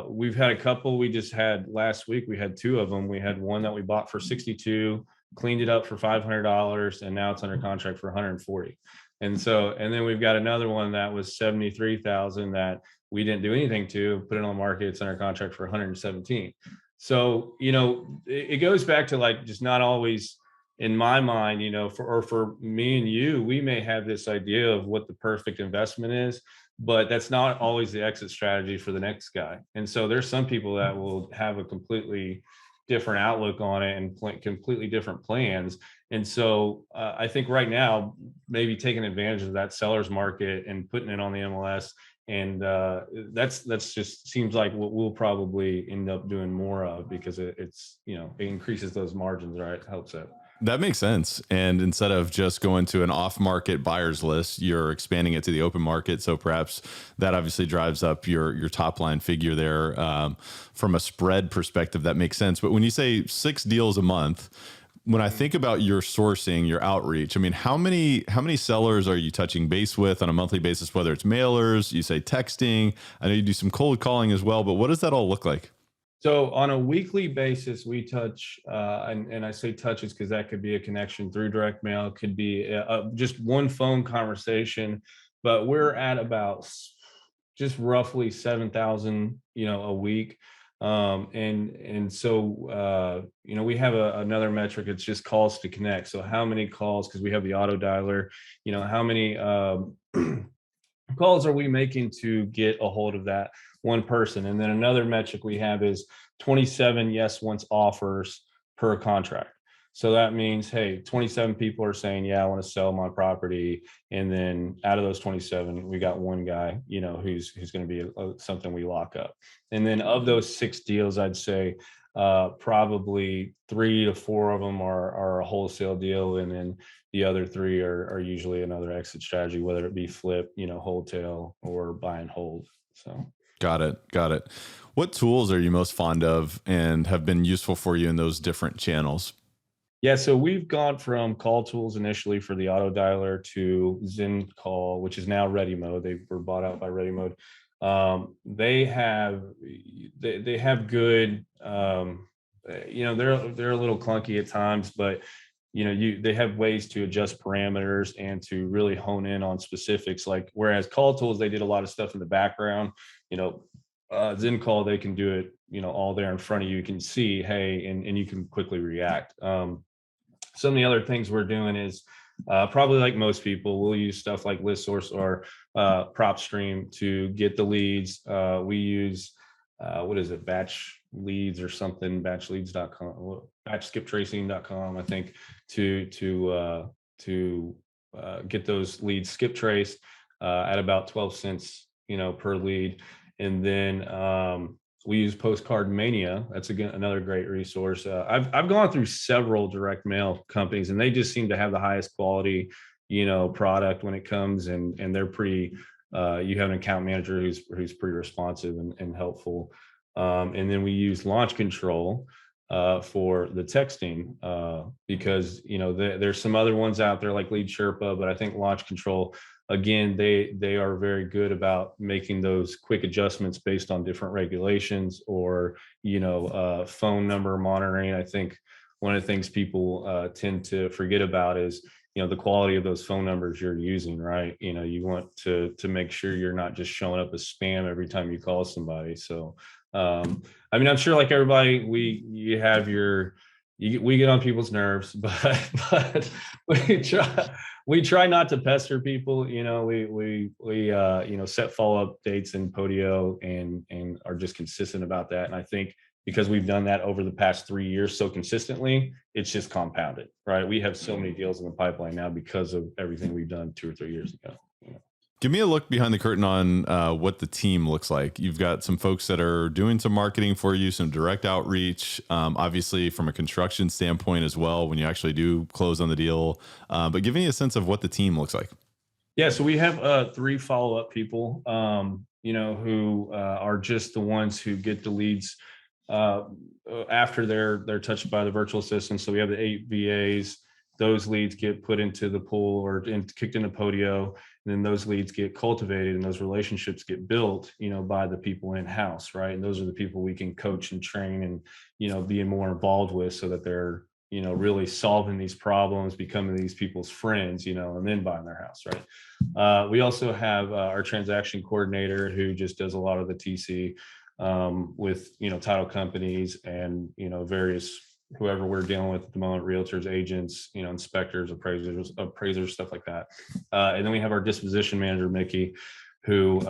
we've had a couple. We just had last week, we had 2 of them. We had one that we bought for 62, cleaned it up for $500, and now it's under contract for 140. And then we've got another one that was 73,000 that we didn't do anything to, put it on the market. It's under contract for 117. So, it goes back to, like, just not always, in my mind, for me and you, we may have this idea of what the perfect investment is, but that's not always the exit strategy for the next guy. And so there's some people that will have a completely different outlook on it and completely different plans. And so I think right now, maybe taking advantage of that seller's market and putting it on the MLS. And that's just seems like what we'll probably end up doing more of, because it's, it increases those margins, right? It helps it. That makes sense. And instead of just going to an off-market buyers list, you're expanding it to the open market. So perhaps that obviously drives up your top line figure there. From a spread perspective, that makes sense. But when you say 6 deals a month, when I think about your sourcing, your outreach, I mean, how many sellers are you touching base with on a monthly basis? Whether it's mailers, you say texting. I know you do some cold calling as well. But what does that all look like? So on a weekly basis, we touch, and I say touches because that could be a connection through direct mail, it could be just one phone conversation, but we're at about just roughly 7,000, a week. And so we have another metric. It's just calls to connect. So how many calls, because we have the auto dialer, how many calls are we making to get a hold of that one person? And then another metric we have is 27 yes once offers per contract. So that means, hey, 27 people are saying, yeah, I want to sell my property. And then out of those 27, we got one guy, who's going to be something we lock up. And then of those 6 deals, I'd say probably 3 to 4 of them are a wholesale deal. And then the other 3 are usually another exit strategy, whether it be flip, wholesale, or buy and hold. So. Got it. What tools are you most fond of and have been useful for you in those different channels? Yeah, so we've gone from call tools initially for the auto dialer to Zen Call, which is now Ready Mode. They were bought out by Ready Mode. They have good, they're a little clunky at times, but they have ways to adjust parameters and to really hone in on specifics. Like whereas call tools, they did a lot of stuff in the background. Zen Call, they can do it, all there in front of you. You can see, hey, and you can quickly react. Some of the other things we're doing is probably like most people, we'll use stuff like List Source or PropStream to get the leads. We use batch leads or something, batchleads.com, batchskiptracing.com, I think, to get those leads skip traced at about 12 cents, per lead. And then we use Postcard Mania. That's another great resource. I've gone through several direct mail companies, and they just seem to have the highest quality, product when it comes, and they're pretty. You have an account manager who's pretty responsive and helpful. And then we use Launch Control for the texting because there's some other ones out there like Lead Sherpa, but I think Launch Control, again, they are very good about making those quick adjustments based on different regulations or phone number monitoring. I think one of the things people tend to forget about is the quality of those phone numbers you're using, right? You want to make sure you're not just showing up as spam every time you call somebody. So I'm sure like everybody, we get on people's nerves, but we try not to pester people. We set follow-up dates in Podio and are just consistent about that. And I think because we've done that over the past 3 years so consistently, it's just compounded, right? We have so many deals in the pipeline now because of everything we've done 2 or 3 years ago. Give me a look behind the curtain on what the team looks like. You've got some folks that are doing some marketing for you, some direct outreach, obviously from a construction standpoint as well, when you actually do close on the deal. But give me a sense of what the team looks like. Yeah, so we have 3 follow-up people, who are just the ones who get the leads after they're touched by the virtual assistant. So we have the 8 VAs. Those leads get put into the pool or kicked into Podio, and then those leads get cultivated and those relationships get built, by the people in house, right? And those are the people we can coach and train and, being more involved with so that they're, really solving these problems, becoming these people's friends, and then buying their house, right? We also have our transaction coordinator who just does a lot of the TC with, title companies and, various whoever we're dealing with at the moment, realtors, agents, inspectors, appraisers, stuff like that. And then we have our disposition manager, Mickey, who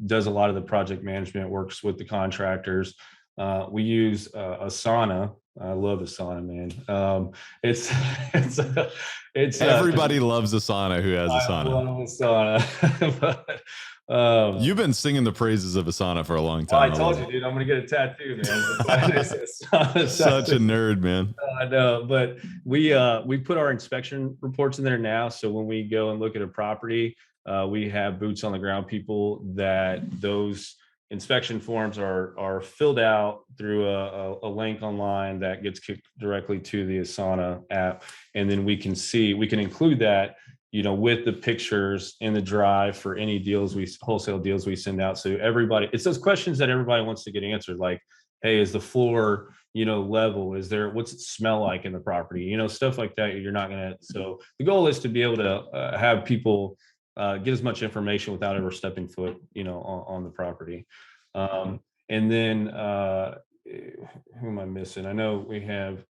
does a lot of the project management, works with the contractors. We use Asana. I love Asana, man. It's it's Everybody loves Asana who has I Asana. love Asana. But, You've been singing the praises of Asana for a long well, I time. told you, dude, I'm gonna get a tattoo, man. Such a nerd, man. I know, but we put our inspection reports in there now. So when we go and look at a property, we have boots on the ground people that those inspection forms are filled out through a link online that gets kicked directly to the Asana app, and then we can include that, with the pictures in the drive for any wholesale deals we send out. So everybody, it's those questions that everybody wants to get answered, like, hey, is the floor level, what's it smell like in the property, stuff like that. So the goal is to be able to have people get as much information without ever stepping foot on the property. And then who am I missing? I know we have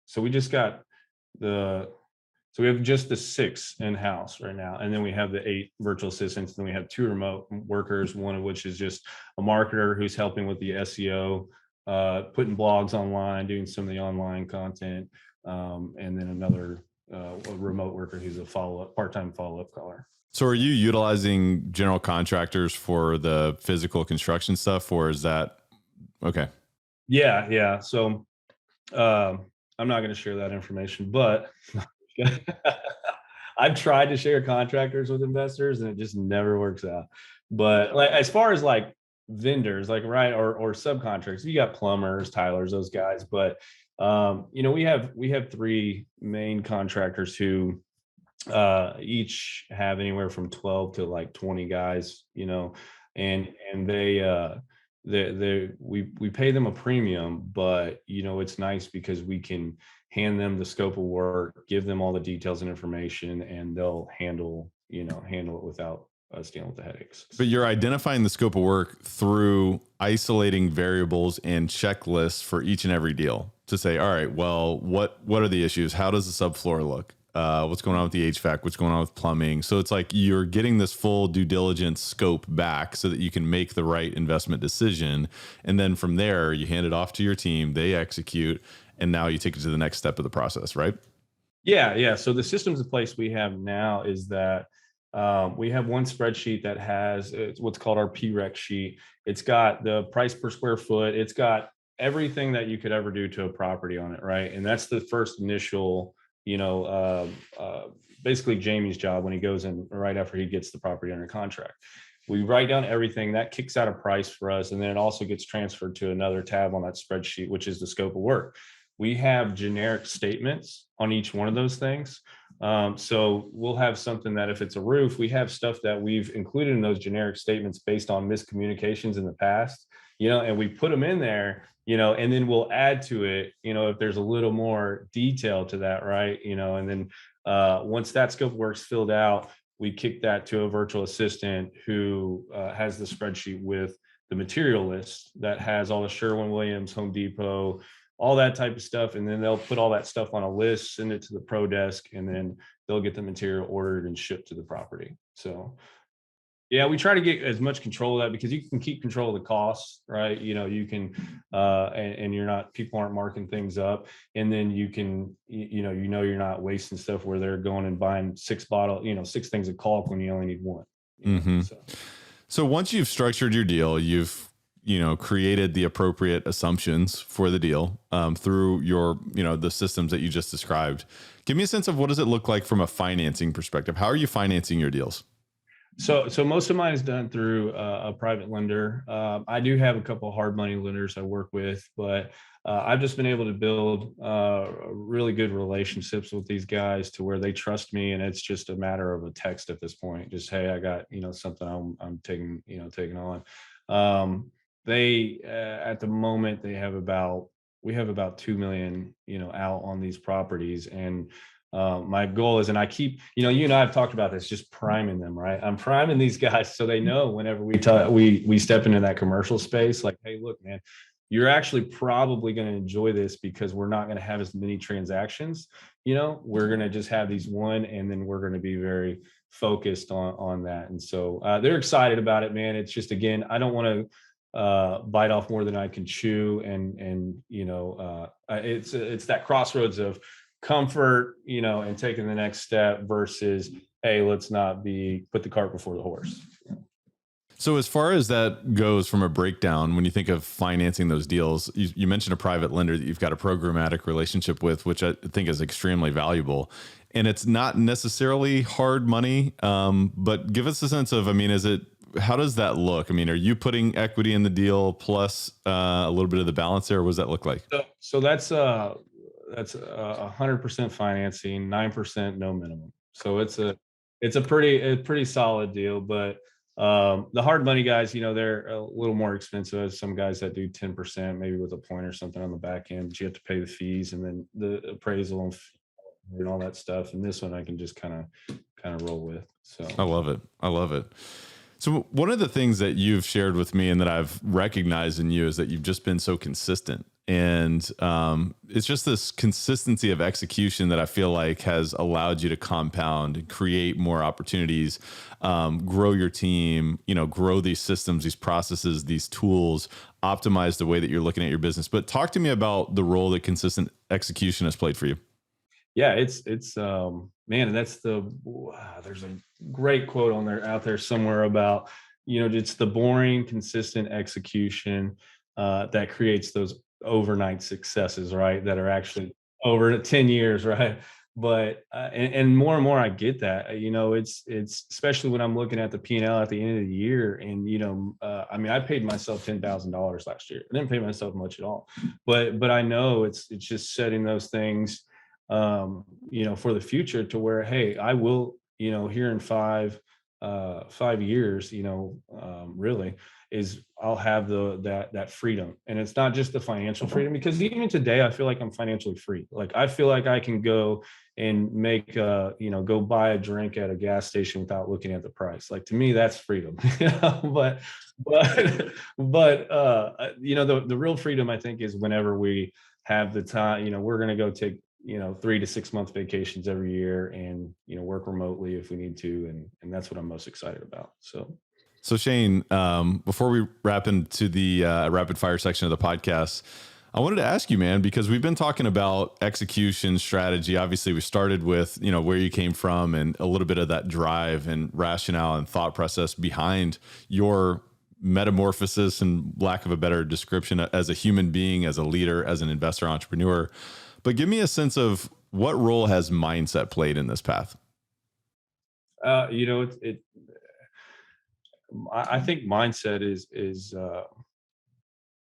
just the 6 in-house right now, and then we have the 8 virtual assistants, and then we have 2 remote workers, one of which is just a marketer who's helping with the SEO, putting blogs online, doing some of the online content, and then another a remote worker who's a part-time follow-up caller. So are you utilizing general contractors for the physical construction stuff, or is that okay? Yeah. So I'm not going to share that information, but I've tried to share contractors with investors and it just never works out. But like, as far as like vendors, like, right, or subcontractors, you got plumbers, tilers, those guys. But we have 3 main contractors who each have anywhere from 12 to like 20 guys, and we pay them a premium, but it's nice because we can hand them the scope of work, give them all the details and information, and they'll handle it without us dealing with the headaches. But you're identifying the scope of work through isolating variables and checklists for each and every deal to say, all right, well, what are the issues? How does the subfloor look? What's going on with the HVAC? What's going on with plumbing? So it's like you're getting this full due diligence scope back so that you can make the right investment decision. And then from there, you hand it off to your team, they execute, and now you take it to the next step of the process, right? Yeah. So the systems in place we have now is that we have one spreadsheet that has what's called our PREC sheet. It's got the price per square foot. It's got everything that you could ever do to a property on it, right? And that's the first initial, basically Jamie's job when he goes in right after he gets the property under contract. We write down everything that kicks out a price for us, and then it also gets transferred to another tab on that spreadsheet, which is the scope of work. We have generic statements on each one of those things. So we'll have something that if it's a roof, we have stuff that we've included in those generic statements based on miscommunications in the past, and we put them in there, and then we'll add to it, if there's a little more detail to that, right? And then once that scope of work's filled out, we kick that to a virtual assistant who has the spreadsheet with the material list that has all the Sherwin-Williams, Home Depot, all that type of stuff. And then they'll put all that stuff on a list, send it to the pro desk, and then they'll get the material ordered and shipped to the property. So yeah, we try to get as much control of that because you can keep control of the costs, right? You can, and people aren't marking things up, and then you can, you're not wasting stuff where they're going and buying 6 things of caulk when you only need 1. Mm-hmm. So once you've structured your deal, you've created the appropriate assumptions for the deal through your, the systems that you just described. Give me a sense of what does it look like from a financing perspective? How are you financing your deals? So most of mine is done through a private lender. I do have a couple of hard money lenders I work with, but I've just been able to build really good relationships with these guys to where they trust me, and it's just a matter of a text at this point. Just, hey, I got something I'm taking on. They at the moment we have about 2 million out on these properties, and my goal is, and I keep you and I have talked about this, just priming them, right? I'm priming these guys so they know whenever we step into that commercial space, like, hey, look, man, you're actually probably going to enjoy this because we're not going to have as many transactions. We're going to just have these one, and then we're going to be very focused on that. And so they're excited about it, man. It's just, again, I don't want to bite off more than I can chew, and it's that crossroads of comfort, and taking the next step versus, hey, let's not put the cart before the horse. So as far as that goes from a breakdown, when you think of financing those deals, you mentioned a private lender that you've got a programmatic relationship with, which I think is extremely valuable. And it's not necessarily hard money, but give us a sense of, I mean, how does that look? I mean, are you putting equity in the deal plus a little bit of the balance there? Or what does that look like? So that's 100% financing, 9% no minimum. So it's a pretty solid deal, but the hard money guys, they're a little more expensive. As some guys that do 10%, maybe with a point or something on the back end, but you have to pay the fees and then the appraisal and all that stuff. And this one I can just kind of roll with. So I love it. I love it. So one of the things that you've shared with me and that I've recognized in you is that you've just been so consistent. And it's just this consistency of execution that I feel like has allowed you to compound and create more opportunities, grow your team, grow these systems, these processes, these tools, optimize the way that you're looking at your business. But talk to me about the role that consistent execution has played for you. Yeah, it's man, there's a great quote out there somewhere about, it's the boring, consistent execution that creates those overnight successes, right? That are actually over 10 years, right? But and more and more I get that, it's especially when I'm looking at the P&L at the end of the year, and I mean, I paid myself $10,000 last year. I didn't pay myself much at all, but I know it's just setting those things, for the future, to where, hey, I will, here in 5 years, really, is I'll have that freedom. And it's not just the financial freedom, because even today I feel like I'm financially free. Like, I feel like I can go and go buy a drink at a gas station without looking at the price. Like, to me, that's freedom. but the real freedom, I think, is whenever we have the time, we're going to go take 3 to 6 month vacations every year, and work remotely if we need to, and that's what I'm most excited about. So Shane, before we wrap into the rapid fire section of the podcast, I wanted to ask you, man, because we've been talking about execution strategy. Obviously, we started with where you came from and a little bit of that drive and rationale and thought process behind your metamorphosis, and lack of a better description, as a human being, as a leader, as an investor, entrepreneur. But give me a sense of what role has mindset played in this path? I think mindset is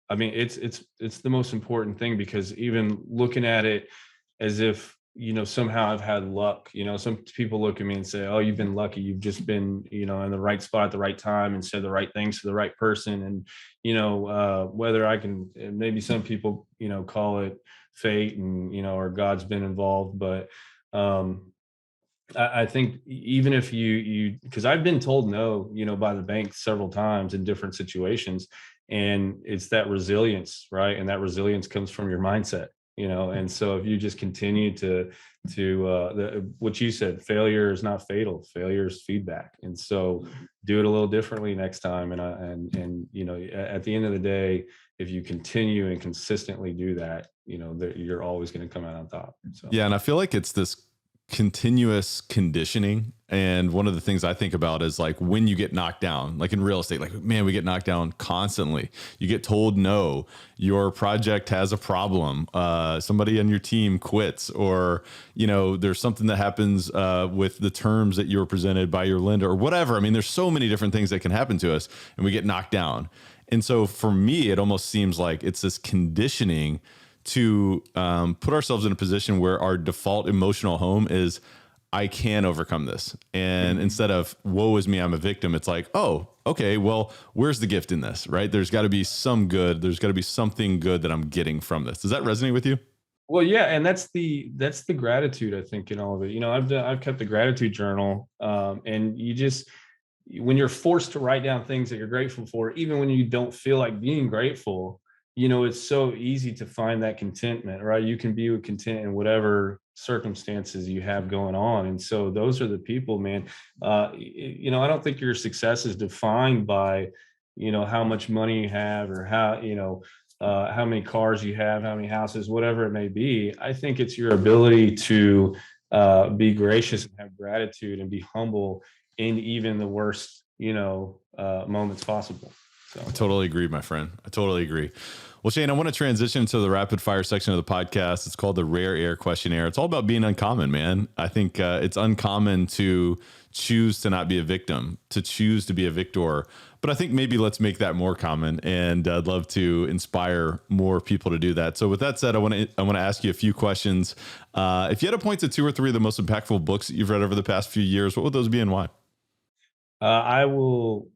I mean, it's the most important thing, because even looking at it as if, somehow I've had luck, some people look at me and say, oh, you've been lucky. You've just been, in the right spot at the right time and said the right things to the right person. And, whether I can, and maybe some people, call it fate, and, or God's been involved. But I think even if because I've been told no, by the bank several times in different situations, and it's that resilience, right? And that resilience comes from your mindset, and so if you just continue to what you said, failure is not fatal, failure is feedback. And so do it a little differently next time. And at the end of the day, if you continue and consistently do that, you're always going to come out on top. So yeah, and I feel like it's this continuous conditioning. And one of the things I think about is, like, when you get knocked down, like in real estate, like, man, we get knocked down constantly. You get told no, your project has a problem, somebody on your team quits, or, there's something that happens with the terms that you were presented by your lender, or whatever. I mean, there's so many different things that can happen to us, and we get knocked down. And so for me, it almost seems like it's this conditioning to put ourselves in a position where our default emotional home is, I can overcome this. And instead of woe is me, I'm a victim, it's like, oh, okay, well, where's the gift in this, right? There's got to be some good. There's got to be something good that I'm getting from this. Does that resonate with you? Well, yeah, and that's the gratitude, I think, in all of it. I've kept a gratitude journal, and when you're forced to write down things that you're grateful for, even when you don't feel like being grateful, it's so easy to find that contentment, right? You can be content in whatever circumstances you have going on. And so those are the people, man. I don't think your success is defined by, how much money you have, or how many cars you have, how many houses, whatever it may be. I think it's your ability to be gracious and have gratitude and be humble in even the worst, moments possible. So. I totally agree, my friend. I totally agree. Well, Shane, I want to transition to the rapid fire section of the podcast. It's called the Rare Air Questionnaire. It's all about being uncommon, man. I think it's uncommon to choose to not be a victim, to choose to be a victor. But I think maybe let's make that more common, and I'd love to inspire more people to do that. So with that said, I want to ask you a few questions. If you had to point to 2 or 3 of the most impactful books that you've read over the past few years, what would those be and why? I will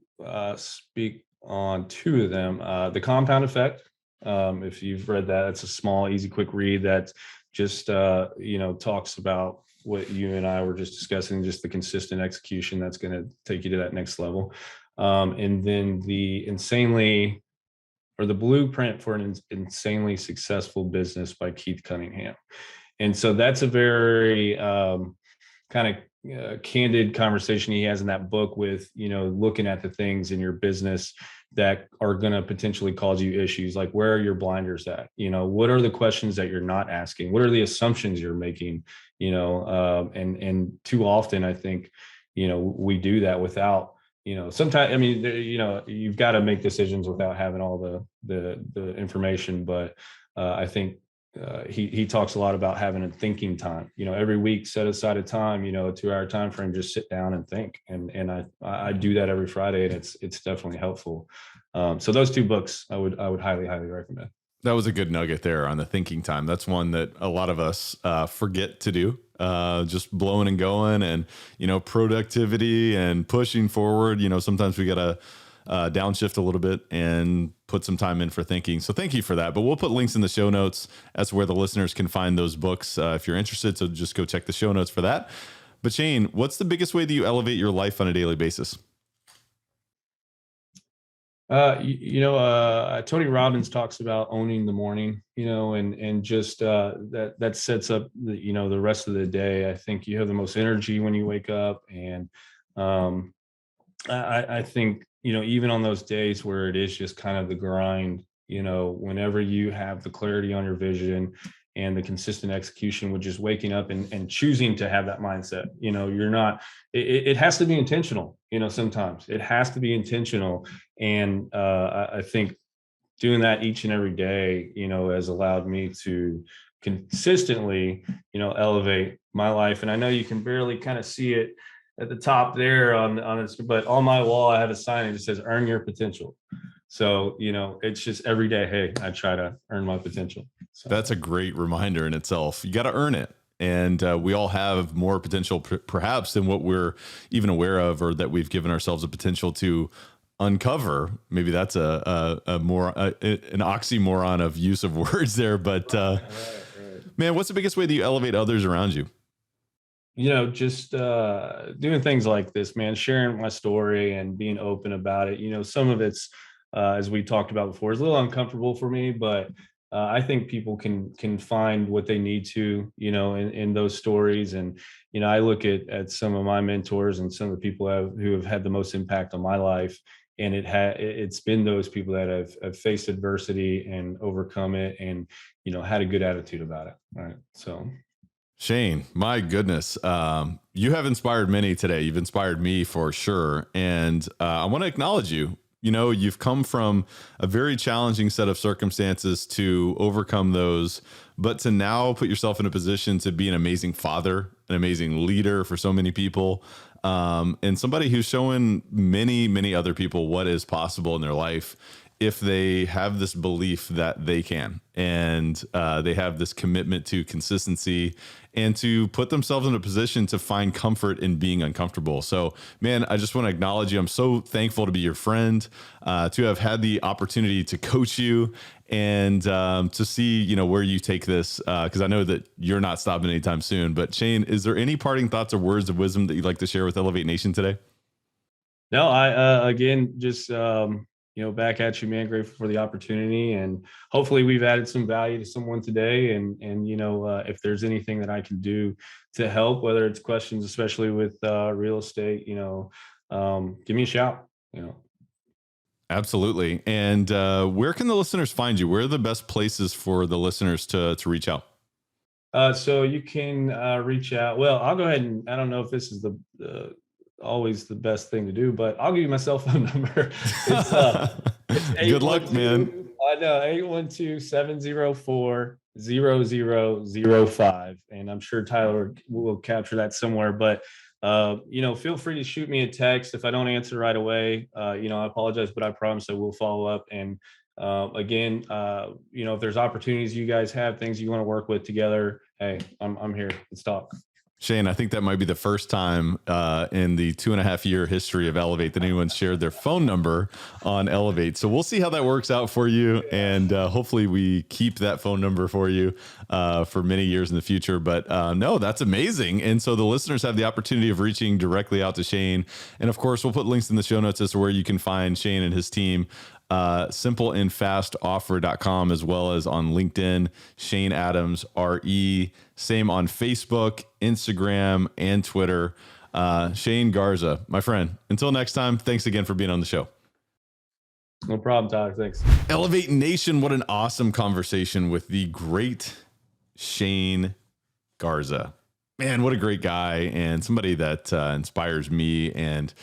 speak on 2 of them. The Compound Effect. If you've read that, it's a small, easy, quick read that just talks about what you and I were just discussing, just the consistent execution that's going to take you to that next level. And then the Blueprint for an Insanely Successful Business by Keith Cunningham. And so that's a very kind of candid conversation he has in that book with, looking at the things in your business that are going to potentially cause you issues. Like, where are your blinders at? What are the questions that you're not asking? What are the assumptions you're making? And too often, I think, we do that without, sometimes, I mean, you've got to make decisions without having all the information. But I think he talks a lot about having a thinking time. Every week set aside a time, a 2-hour time frame, just sit down and think. And I do that every Friday, and it's definitely helpful. So those 2 books I would highly recommend. That was a good nugget there on the thinking time. That's one that a lot of us forget to do. Just blowing and going, and productivity and pushing forward. Sometimes we gotta downshift a little bit and put some time in for thinking. So thank you for that. But we'll put links in the show notes as to where the listeners can find those books if you're interested. So just go check the show notes for that. But Shane, what's the biggest way that you elevate your life on a daily basis? Tony Robbins talks about owning the morning, and just that sets up the rest of the day. I think you have the most energy when you wake up, and I think even on those days where it is just kind of the grind, whenever you have the clarity on your vision and the consistent execution with just waking up and choosing to have that mindset, you're not, it has to be intentional, sometimes it has to be intentional. And I think doing that each and every day, has allowed me to consistently, elevate my life. And I know you can barely kind of see it at the top there on this, but on my wall, I have a sign that just says, "Earn your potential." So, it's just every day, hey, I try to earn my potential. So. That's a great reminder in itself. You got to earn it. And we all have more potential, perhaps, than what we're even aware of, or that we've given ourselves a potential to uncover. Maybe that's an oxymoron of use of words there. But right. Man, what's the biggest way that you elevate others around you? Just doing things like this, man, sharing my story and being open about it. Some of it's, as we talked about before, is a little uncomfortable for me, but I think people can find what they need to, in those stories. And, I look at some of my mentors and some of the people who have had the most impact on my life. And it's been those people that have faced adversity and overcome it, and, had a good attitude about it. All right. So. Shane, my goodness, you have inspired many today. You've inspired me for sure. And I want to acknowledge you. You've come from a very challenging set of circumstances to overcome those, but to now put yourself in a position to be an amazing father, an amazing leader for so many people, and somebody who's showing many, many other people what is possible in their life if they have this belief that they can, and they have this commitment to consistency and to put themselves in a position to find comfort in being uncomfortable. So, man, I just want to acknowledge you. I'm so thankful to be your friend, to have had the opportunity to coach you, and to see, where you take this, because I know that you're not stopping anytime soon. But Shane, is there any parting thoughts or words of wisdom that you'd like to share with Elevate Nation today? No, I again, just back at you, man. Grateful for the opportunity, and hopefully we've added some value to someone today. And if there's anything that I can do to help, whether it's questions, especially with real estate, give me a shout. Absolutely. And where can the listeners find you? Where are the best places for the listeners to reach out? So you can reach out. Well, I'll go ahead and I don't know if this is the always the best thing to do, but I'll give you my cell phone number. It's Good luck, man. I know 812-704-0005. And I'm sure Tyler will capture that somewhere. But feel free to shoot me a text if I don't answer right away. I apologize, but I promise I will follow up. And again, if there's opportunities you guys have, things you want to work with together, hey, I'm here. Let's talk. Shane, I think that might be the first time in the 2.5-year history of Elevate that anyone shared their phone number on Elevate. So we'll see how that works out for you. And hopefully we keep that phone number for you for many years in the future. But no, that's amazing. And so the listeners have the opportunity of reaching directly out to Shane. And of course, we'll put links in the show notes as to where you can find Shane and his team. Simpleandfastoffer.com, as well as on LinkedIn, Shane Adams, RE, same on Facebook, Instagram, and Twitter. Shane Garza, my friend, until next time, thanks again for being on the show. No problem, Tyler. Thanks. Elevate Nation, what an awesome conversation with the great Shane Garza. Man, what a great guy, and somebody that inspires me. And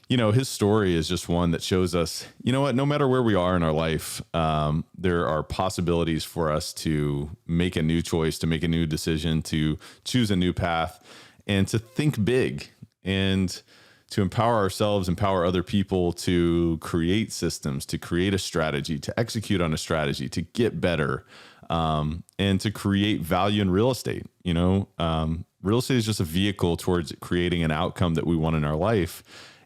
his story is just one that shows us, no matter where we are in our life, there are possibilities for us to make a new choice, to make a new decision, to choose a new path, and to think big, and to empower ourselves, empower other people, to create systems, to create a strategy, to execute on a strategy, to get better, and to create value in real estate. Real estate is just a vehicle towards creating an outcome that we want in our life.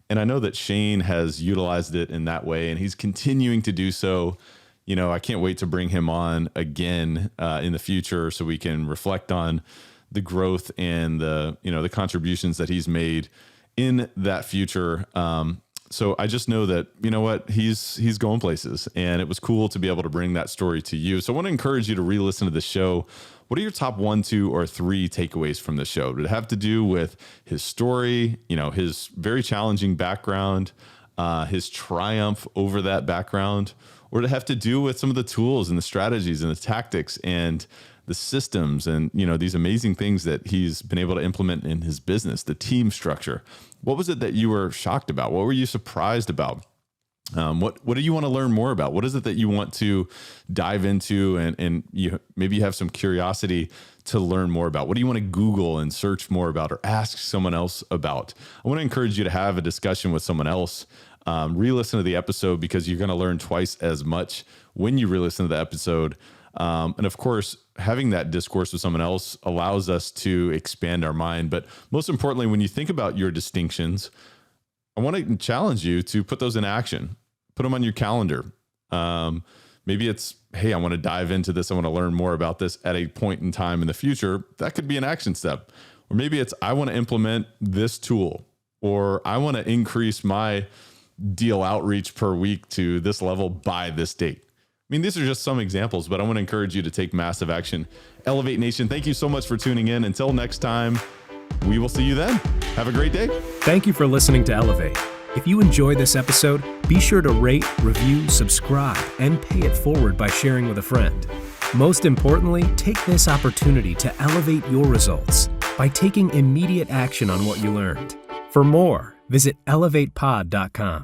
And I know that Shane has utilized it in that way, and he's continuing to do so. I can't wait to bring him on again in the future so we can reflect on the growth and the contributions that he's made in that future. So I just know that, he's going places, and it was cool to be able to bring that story to you. So I want to encourage you to re-listen to the show. What are your top 1, 2, or 3 takeaways from the show? Did it have to do with his story, his very challenging background, his triumph over that background? Or did it have to do with some of the tools and the strategies and the tactics and the systems and, these amazing things that he's been able to implement in his business, the team structure? What was it that you were shocked about? What were you surprised about? What do you want to learn more about? What is it that you want to dive into and maybe you have some curiosity to learn more about? What do you want to Google and search more about or ask someone else about? I want to encourage you to have a discussion with someone else. Re-listen to the episode, because you're going to learn twice as much when you re-listen to the episode. And of course, having that discourse with someone else allows us to expand our mind. But most importantly, when you think about your distinctions, I want to challenge you to put those in action, put them on your calendar. Maybe it's, hey, I want to dive into this. I want to learn more about this at a point in time in the future. That could be an action step. Or maybe it's, I want to implement this tool, or I want to increase my deal outreach per week to this level by this date. I mean, these are just some examples, but I want to encourage you to take massive action. Elevate Nation, thank you so much for tuning in. Until next time, we will see you then. Have a great day. Thank you for listening to Elevate. If you enjoyed this episode, be sure to rate, review, subscribe, and pay it forward by sharing with a friend. Most importantly, take this opportunity to elevate your results by taking immediate action on what you learned. For more, visit elevatepod.com.